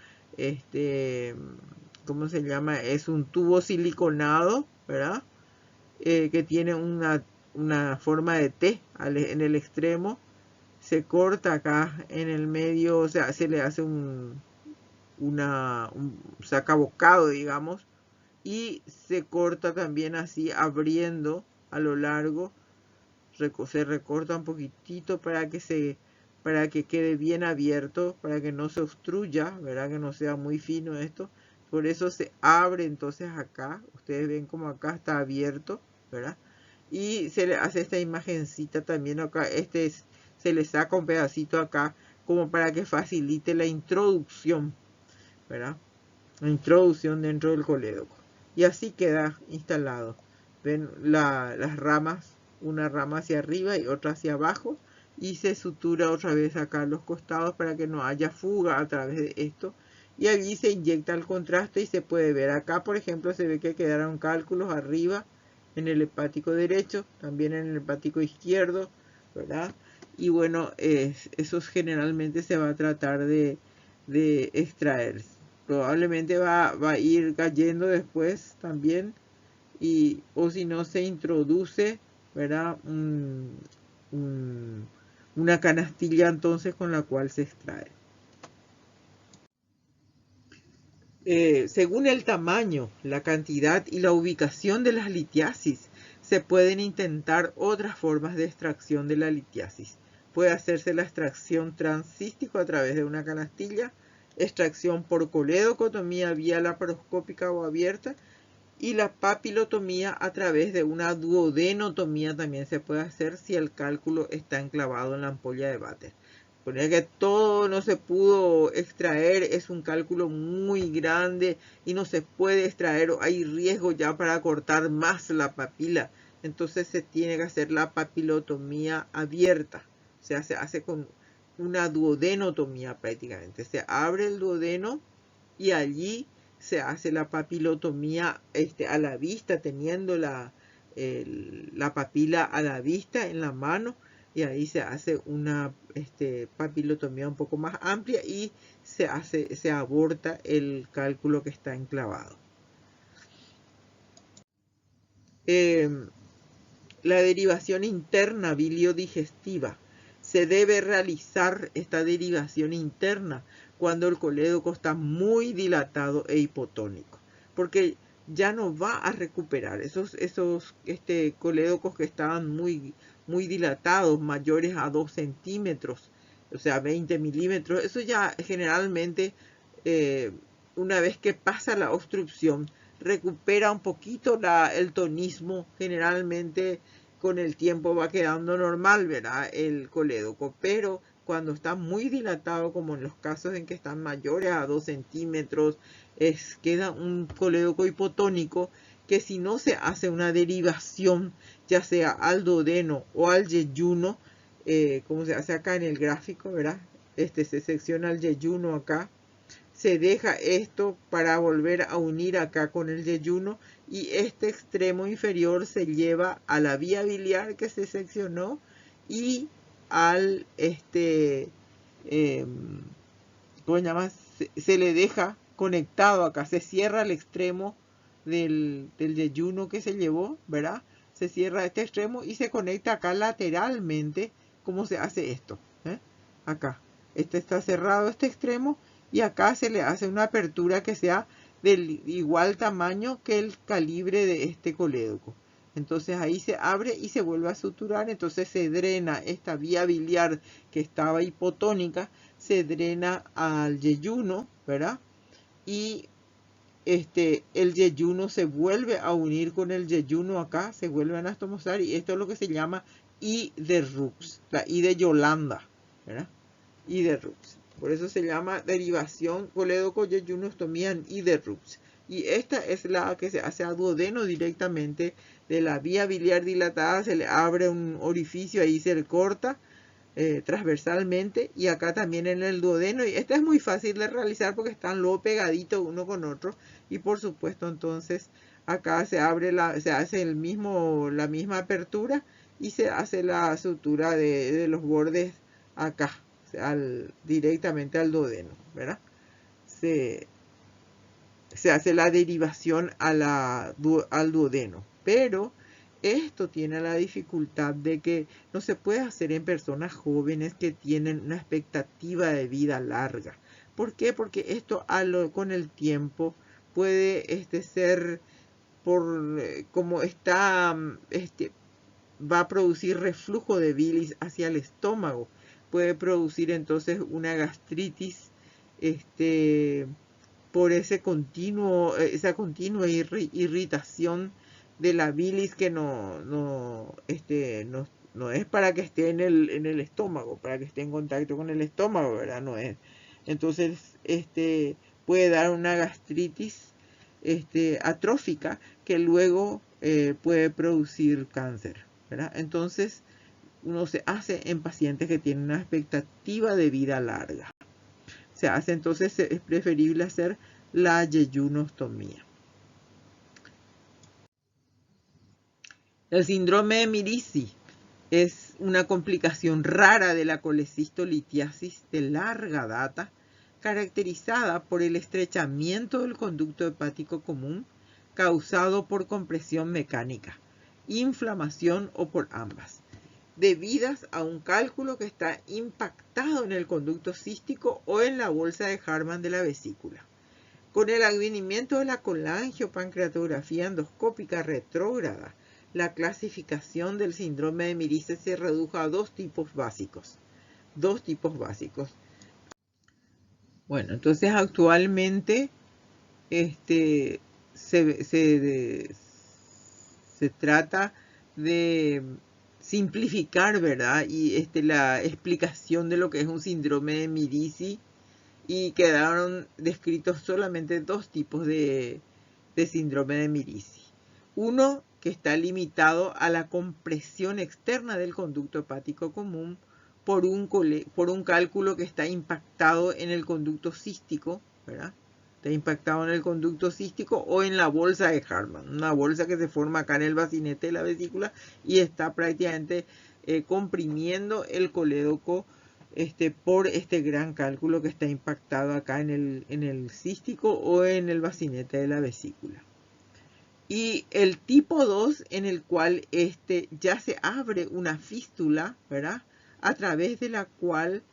¿cómo se llama? Es un tubo siliconado, ¿verdad? Que tiene una forma de T en el extremo. Se corta acá en el medio, o sea, se le hace un sacabocado, digamos, y se corta también así abriendo a lo largo, se recorta un poquitito para que quede bien abierto, para que no se obstruya, ¿verdad? Que no sea muy fino esto. Por eso se abre entonces acá, ustedes ven como acá está abierto, ¿verdad? Y se le hace esta imagencita también acá, se le saca un pedacito acá como para que facilite la introducción, ¿verdad? La introducción dentro del colédoco. Y así queda instalado. Ven las ramas, una rama hacia arriba y otra hacia abajo, y se sutura otra vez acá a los costados para que no haya fuga a través de esto. Y allí se inyecta el contraste y se puede ver. Acá, por ejemplo, se ve que quedaron cálculos arriba en el hepático derecho, también en el hepático izquierdo, ¿verdad? Y bueno, esos generalmente se va a tratar de extraer. Probablemente va a ir cayendo después también, o si no se introduce, ¿verdad? Una canastilla entonces con la cual se extrae. Según el tamaño, la cantidad y la ubicación de las litiasis, se pueden intentar otras formas de extracción de la litiasis. Puede hacerse la extracción transcístico a través de una canastilla, extracción por coledocotomía vía laparoscópica o abierta, y la papilotomía a través de una duodenotomía también se puede hacer si el cálculo está enclavado en la ampolla de váter. Poner que todo no se pudo extraer, es un cálculo muy grande y no se puede extraer, o hay riesgo ya para cortar más la papila. Entonces se tiene que hacer la papilotomía abierta. O sea, se hace con una duodenotomía prácticamente. Se abre el duodeno y allí se hace la papilotomía a la vista, teniendo la papila a la vista en la mano, y ahí se hace una papilotomía un poco más amplia y se aborta el cálculo que está enclavado. La derivación interna biliodigestiva. Se debe realizar esta derivación interna cuando el colédoco está muy dilatado e hipotónico, porque ya no va a recuperar esos colédocos que estaban muy dilatados, mayores a 2 centímetros, o sea 20 milímetros. Eso ya generalmente, una vez que pasa la obstrucción, recupera un poquito el tonismo. Generalmente con el tiempo va quedando normal, ¿verdad? El colédoco, pero cuando está muy dilatado, como en los casos en que están mayores a 2 centímetros, queda un colédoco hipotónico que, si no se hace una derivación, ya sea al duodeno o al yeyuno, como se hace acá en el gráfico, ¿verdad? Se secciona el yeyuno acá, se deja esto para volver a unir acá con el yeyuno y este extremo inferior se lleva a la vía biliar que se seccionó y al ¿cómo se llama? Se le deja conectado acá, se cierra el extremo del yeyuno que se llevó, ¿verdad? Se cierra este extremo y se conecta acá lateralmente. ¿Cómo se hace esto? Acá, este está cerrado, este extremo, y acá se le hace una apertura que sea del igual tamaño que el calibre de este colédoco. Entonces ahí se abre y se vuelve a suturar, entonces se drena esta vía biliar que estaba hipotónica, se drena al yeyuno, ¿verdad? Y el yeyuno se vuelve a unir con el yeyuno acá, se vuelve a anastomosar, y esto es lo que se llama I de Rux, la I de Yolanda, ¿verdad? I de Rux. Por eso se llama derivación colédoco-yeyunostomía en I de Rux. Y esta es la que se hace a duodeno directamente de la vía biliar dilatada, se le abre un orificio, ahí se le corta transversalmente, y acá también en el duodeno, y esta es muy fácil de realizar porque están luego pegaditos uno con otro, y por supuesto entonces acá se abre se hace la misma apertura y se hace la sutura de los bordes acá, directamente al duodeno, ¿verdad? Se hace la derivación al duodeno, pero esto tiene la dificultad de que no se puede hacer en personas jóvenes que tienen una expectativa de vida larga. ¿Por qué? Porque esto con el tiempo puede ser como está, va a producir reflujo de bilis hacia el estómago. Puede producir entonces una gastritis, por esa continua irritación de la bilis que no es para que esté en el estómago, para que esté en contacto con el estómago, ¿verdad? No es. Entonces, puede dar una gastritis atrófica que luego puede producir cáncer, ¿verdad? Entonces, uno se hace en pacientes que tienen una expectativa de vida larga. Se hace entonces, es preferible hacer la yeyunostomía. El síndrome de Mirici es una complicación rara de la colecistolitiasis de larga data, caracterizada por el estrechamiento del conducto hepático común causado por compresión mecánica, inflamación o por ambas, debidas a un cálculo que está impactado en el conducto cístico o en la bolsa de Hartmann de la vesícula. Con el advenimiento de la colangiopancreatografía endoscópica retrógrada, la clasificación del síndrome de Mirice se redujo a dos tipos básicos. Bueno, entonces actualmente se trata de simplificar, ¿verdad? Y la explicación de lo que es un síndrome de Mirici, y quedaron descritos solamente dos tipos de síndrome de Mirici. Uno que está limitado a la compresión externa del conducto hepático común por un cálculo que está impactado en el conducto cístico, ¿verdad? Está impactado en el conducto cístico o en la bolsa de Hartmann, una bolsa que se forma acá en el bacinete de la vesícula y está prácticamente comprimiendo el colédoco por este gran cálculo que está impactado acá en el cístico o en el bacinete de la vesícula. Y el tipo 2, en el cual ya se abre una fístula, ¿verdad? A través de la cual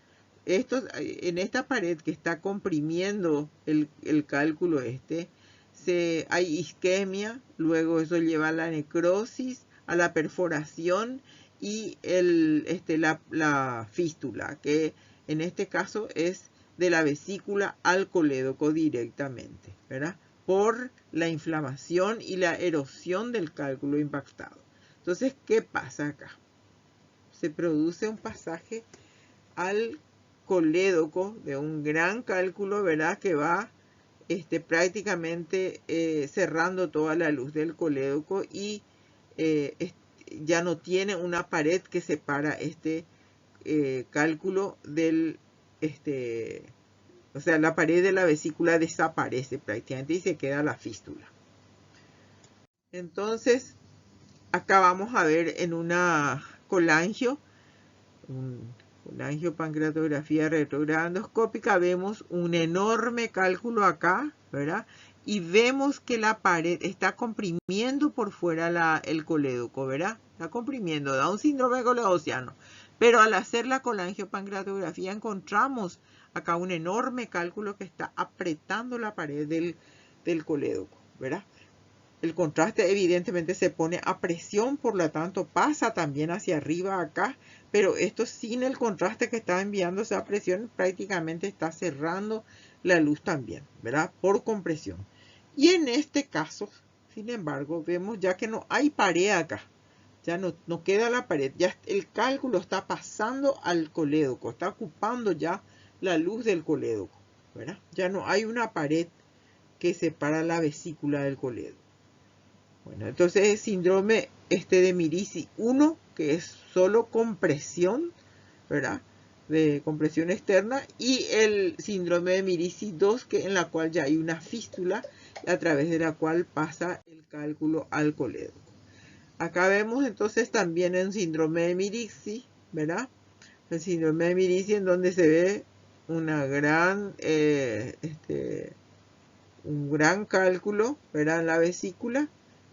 en esta pared que está comprimiendo el cálculo hay isquemia, luego eso lleva a la necrosis, a la perforación y la fístula, que en este caso es de la vesícula al colédoco directamente, ¿verdad? Por la inflamación y la erosión del cálculo impactado. Entonces, ¿qué pasa acá? Se produce un pasaje al colédoco de un gran cálculo, ¿verdad? Que va prácticamente cerrando toda la luz del colédoco y ya no tiene una pared que separa cálculo del O sea, la pared de la vesícula desaparece prácticamente y se queda la fístula. Entonces, acá vamos a ver en una colangio, colangiopancreatografía retrograda endoscópica, vemos un enorme cálculo acá, ¿verdad? Y vemos que la pared está comprimiendo por fuera el colédoco, ¿verdad? Está comprimiendo, da un síndrome coledociano. Pero al hacer la colangiopancreatografía encontramos acá un enorme cálculo que está apretando la pared del colédoco, ¿verdad? El contraste evidentemente se pone a presión, por lo tanto pasa también hacia arriba acá, pero esto sin el contraste que está enviándose a presión prácticamente está cerrando la luz también, ¿verdad? Por compresión. Y en este caso, sin embargo, vemos ya que no hay pared acá. Ya no queda la pared, ya el cálculo está pasando al colédoco, está ocupando ya la luz del colédoco, ¿verdad? Ya no hay una pared que separa la vesícula del colédoco. Bueno, entonces el síndrome de Mirici 1, que es solo compresión, ¿verdad? De compresión externa, y el síndrome de Mirici 2, que en la cual ya hay una fístula a través de la cual pasa el cálculo al colédoco. Acá vemos entonces también el síndrome de Mirici, ¿verdad? El síndrome de Mirici en donde se ve una un gran cálculo, ¿verdad? En la vesícula,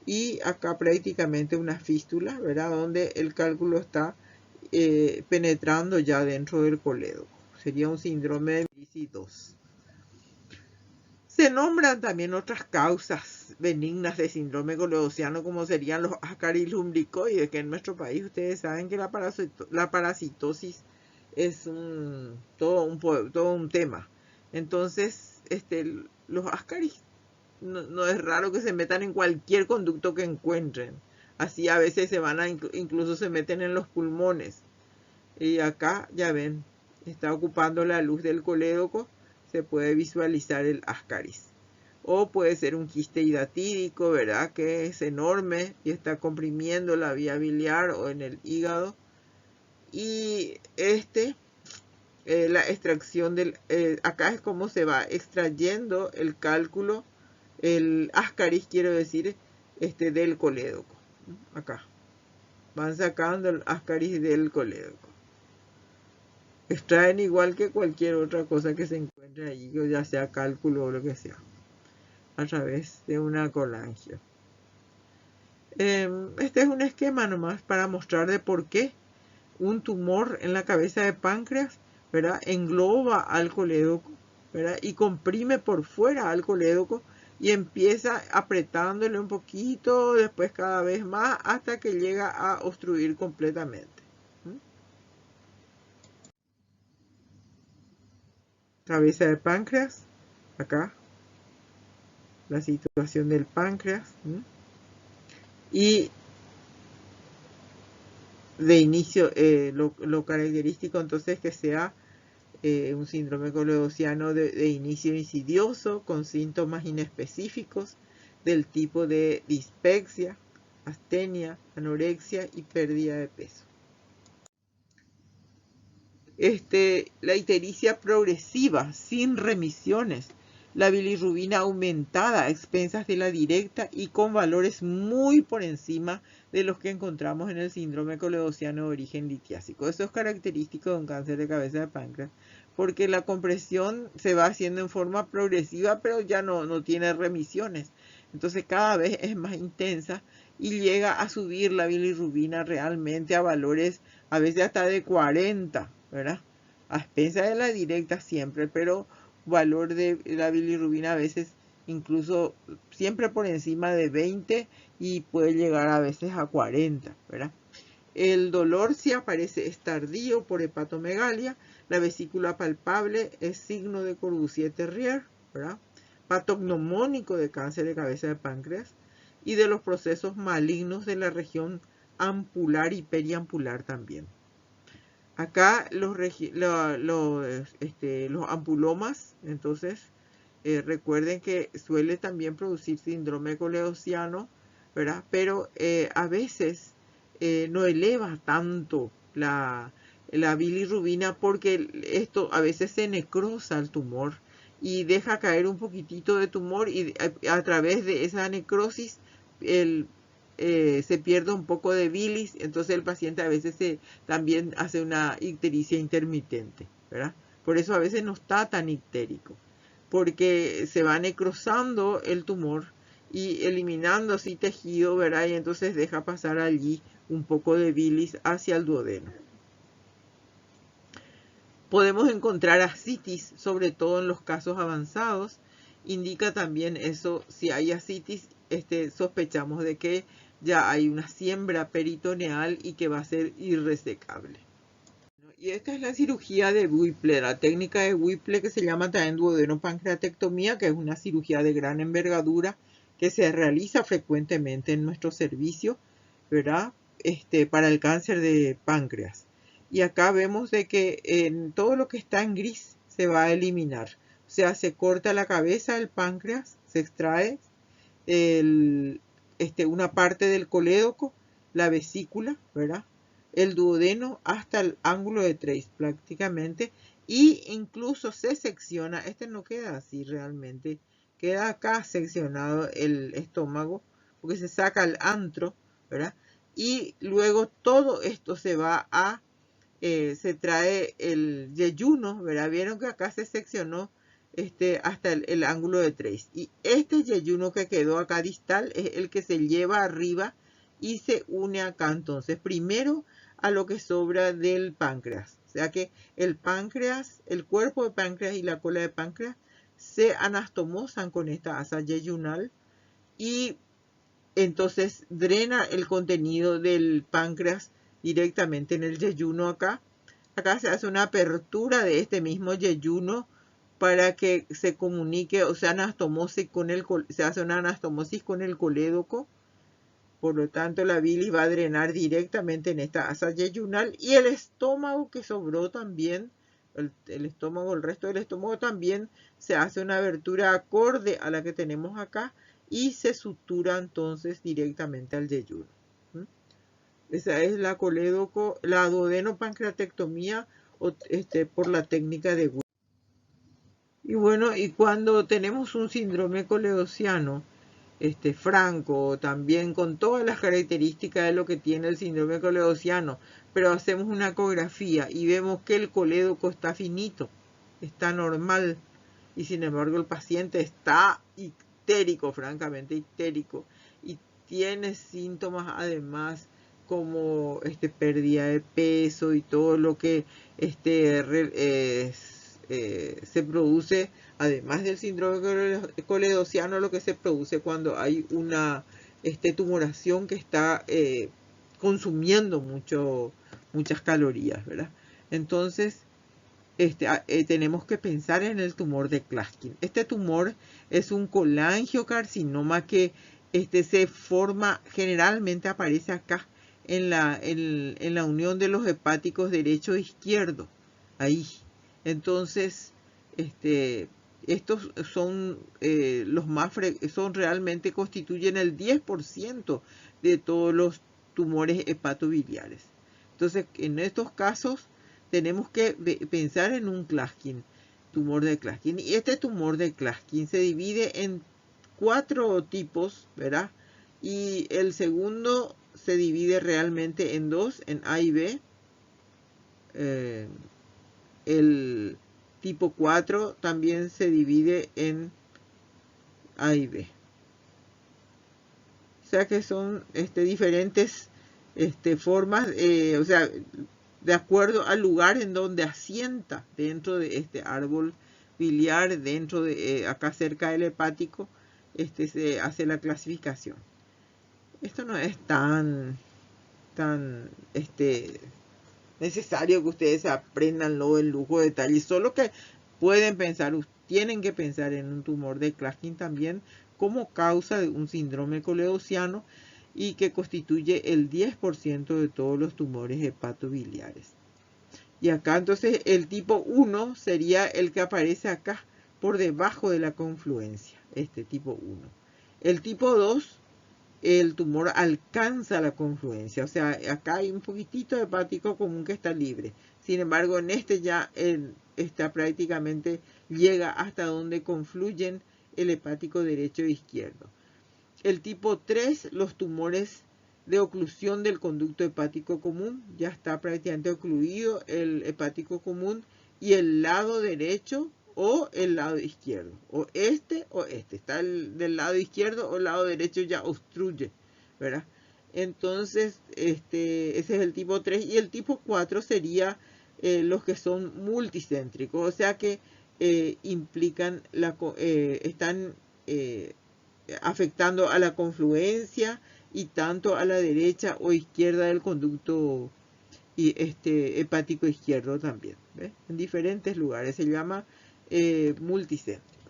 y acá prácticamente una fístula, ¿verdad? Donde el cálculo está penetrando ya dentro del colédoco. Sería un síndrome de Mirici 2. Se nombran también otras causas benignas de síndrome coledociano, como serían los ascaris lumbricoides, que en nuestro país ustedes saben que la parasitosis es todo un tema. Entonces, los ascaris no es raro que se metan en cualquier conducto que encuentren. Así a veces incluso se meten en los pulmones. Y acá ya ven, está ocupando la luz del colédoco, se puede visualizar el ascaris. O puede ser un quiste hidatídico, ¿verdad? Que es enorme y está comprimiendo la vía biliar o en el hígado. Y la extracción acá es como se va extrayendo el cálculo, el ascaris quiero decir, del colédoco. Acá. Van sacando el ascaris del colédoco. Extraen igual que cualquier otra cosa que se encuentre allí, ya sea cálculo o lo que sea, a través de una colangio. Este es un esquema nomás para mostrar de por qué un tumor en la cabeza de páncreas, ¿verdad? Engloba al colédoco, ¿verdad? Y comprime por fuera al colédoco y empieza apretándole un poquito, después cada vez más, hasta que llega a obstruir completamente. Cabeza de páncreas, acá, la situación del páncreas. Y de inicio, lo característico entonces que sea un síndrome coledociano de inicio insidioso, con síntomas inespecíficos del tipo de dispepsia, astenia, anorexia y pérdida de peso. La ictericia progresiva, sin remisiones, la bilirrubina aumentada a expensas de la directa y con valores muy por encima de los que encontramos en el síndrome coledociano de origen litiásico. Eso es característico de un cáncer de cabeza de páncreas, porque la compresión se va haciendo en forma progresiva, pero ya no tiene remisiones. Entonces cada vez es más intensa y llega a subir la bilirrubina realmente a valores a veces hasta de 40, ¿verdad? A expensas de la directa siempre, pero valor de la bilirrubina a veces incluso siempre por encima de 20 y puede llegar a veces a 40, ¿verdad? El dolor si aparece es tardío por hepatomegalia, la vesícula palpable es signo de Corbusier-Terrier, ¿verdad? Patognomónico de cáncer de cabeza de páncreas y de los procesos malignos de la región ampular y periampular también. Acá los ampulomas, entonces, recuerden que suele también producir síndrome coledociano, ¿verdad? Pero a veces no eleva tanto la bilirrubina porque esto a veces se necrosa el tumor y deja caer un poquitito de tumor y a través de esa necrosis se pierde un poco de bilis, entonces el paciente a veces también hace una ictericia intermitente, ¿verdad? Por eso a veces no está tan ictérico, porque se va necrosando el tumor y eliminando así tejido, ¿verdad? Y entonces deja pasar allí un poco de bilis hacia el duodeno. Podemos encontrar ascitis, sobre todo en los casos avanzados. Indica también eso, si hay ascitis, sospechamos de que ya hay una siembra peritoneal y que va a ser irresecable. Y esta es la cirugía de Whipple, la técnica de Whipple que se llama también duodenopancreatectomía, que es una cirugía de gran envergadura que se realiza frecuentemente en nuestro servicio, ¿verdad? Para el cáncer de páncreas. Y acá vemos de que en todo lo que está en gris se va a eliminar. O sea, se corta la cabeza del páncreas, se extrae una parte del colédoco, la vesícula, ¿verdad? El duodeno hasta el ángulo de Treis prácticamente, y incluso se secciona, no queda así realmente, queda acá seccionado el estómago, porque se saca el antro, ¿verdad? Y luego todo esto se va a, se trae el yeyuno, ¿verdad? Vieron que acá se seccionó hasta el ángulo de Treis. Y este yeyuno que quedó acá distal es el que se lleva arriba y se une acá entonces primero a lo que sobra del páncreas. O sea que el páncreas, el cuerpo de páncreas y la cola de páncreas se anastomosan con esta asa yeyunal y entonces drena el contenido del páncreas directamente en el yeyuno acá. Acá se hace una apertura de este mismo yeyuno para que se comunique, o sea, se hace una anastomosis con el colédoco. Por lo tanto, la bilis va a drenar directamente en esta asa yeyunal y el estómago que sobró también, el estómago, el resto del estómago también se hace una abertura acorde a la que tenemos acá y se sutura entonces directamente al yeyuno. Esa es la duodenopancreatectomía por la técnica de Whipple. Y bueno, y cuando tenemos un síndrome coleociano, franco, también con todas las características de lo que tiene el síndrome coleociano, pero hacemos una ecografía y vemos que el colédoco está finito, está normal, y sin embargo el paciente está ictérico, francamente ictérico, y tiene síntomas además como pérdida de peso y todo lo que se produce, además del síndrome coledociano, lo que se produce cuando hay una tumoración que está consumiendo muchas calorías, ¿verdad? Entonces, tenemos que pensar en el tumor de Klatskin. Este tumor es un colangiocarcinoma que se forma, generalmente aparece acá en la unión de los hepáticos derecho e izquierdo, ahí. Entonces, estos son realmente constituyen el 10% de todos los tumores hepatobiliares. Entonces, en estos casos tenemos que pensar en un Klatskin, tumor de Klatskin. Y este tumor de Klatskin se divide en 4 tipos, ¿verdad? Y el segundo se divide realmente en 2, en A y B. El tipo 4 también se divide en A y B. O sea que son diferentes formas, o sea, de acuerdo al lugar en donde asienta dentro de este árbol biliar, dentro de acá cerca del hepático, se hace la clasificación. Esto no es tan necesario que ustedes aprendan luego el lujo de detalle, solo que tienen que pensar en un tumor de Klatskin también como causa de un síndrome coleociano y que constituye el 10% de todos los tumores hepatobiliares. Y acá entonces el tipo 1 sería el que aparece acá por debajo de la confluencia, tipo 1. El tipo 2, el tumor alcanza la confluencia, o sea, acá hay un poquitito hepático común que está libre. Sin embargo, en este ya está prácticamente llega hasta donde confluyen el hepático derecho e izquierdo. El tipo 3, los tumores de oclusión del conducto hepático común, ya está prácticamente ocluido el hepático común y el lado derecho o el lado izquierdo, o este, está del lado izquierdo o el lado derecho ya obstruye, ¿verdad? Entonces, ese es el tipo 3 y el tipo 4 sería los que son multicéntricos, o sea que implican, están afectando a la confluencia y tanto a la derecha o izquierda del conducto hepático izquierdo también, ¿ves? En diferentes lugares, se llama multicéntrico.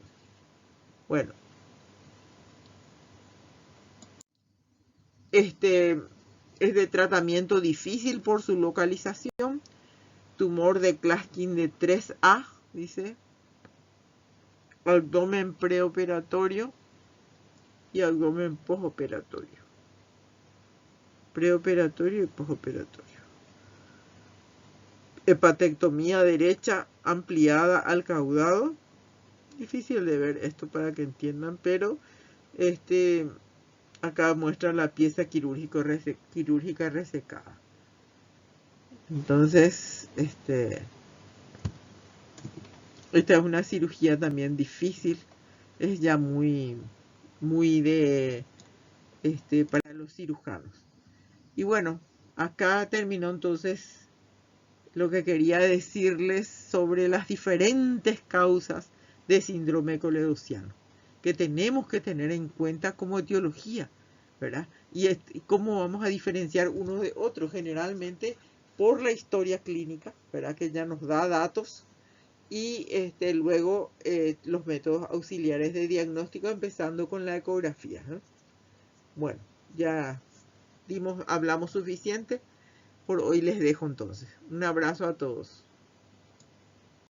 Bueno, es de tratamiento difícil por su localización. Tumor de Klatskin de 3A, dice. Abdomen preoperatorio y abdomen postoperatorio. Preoperatorio y postoperatorio. Hepatectomía derecha ampliada al caudado. Difícil de ver esto para que entiendan, pero acá muestra la pieza quirúrgica resecada. Entonces, esta es una cirugía también difícil, es ya muy de para los cirujanos. Y bueno, acá terminó entonces lo que quería decirles sobre las diferentes causas de síndrome coledociano que tenemos que tener en cuenta como etiología, ¿verdad? Y cómo vamos a diferenciar uno de otro, generalmente por la historia clínica, ¿verdad? Que ya nos da datos, y luego los métodos auxiliares de diagnóstico, empezando con la ecografía, ¿no? Bueno, ya hablamos suficiente. Por hoy les dejo entonces. Un abrazo a todos.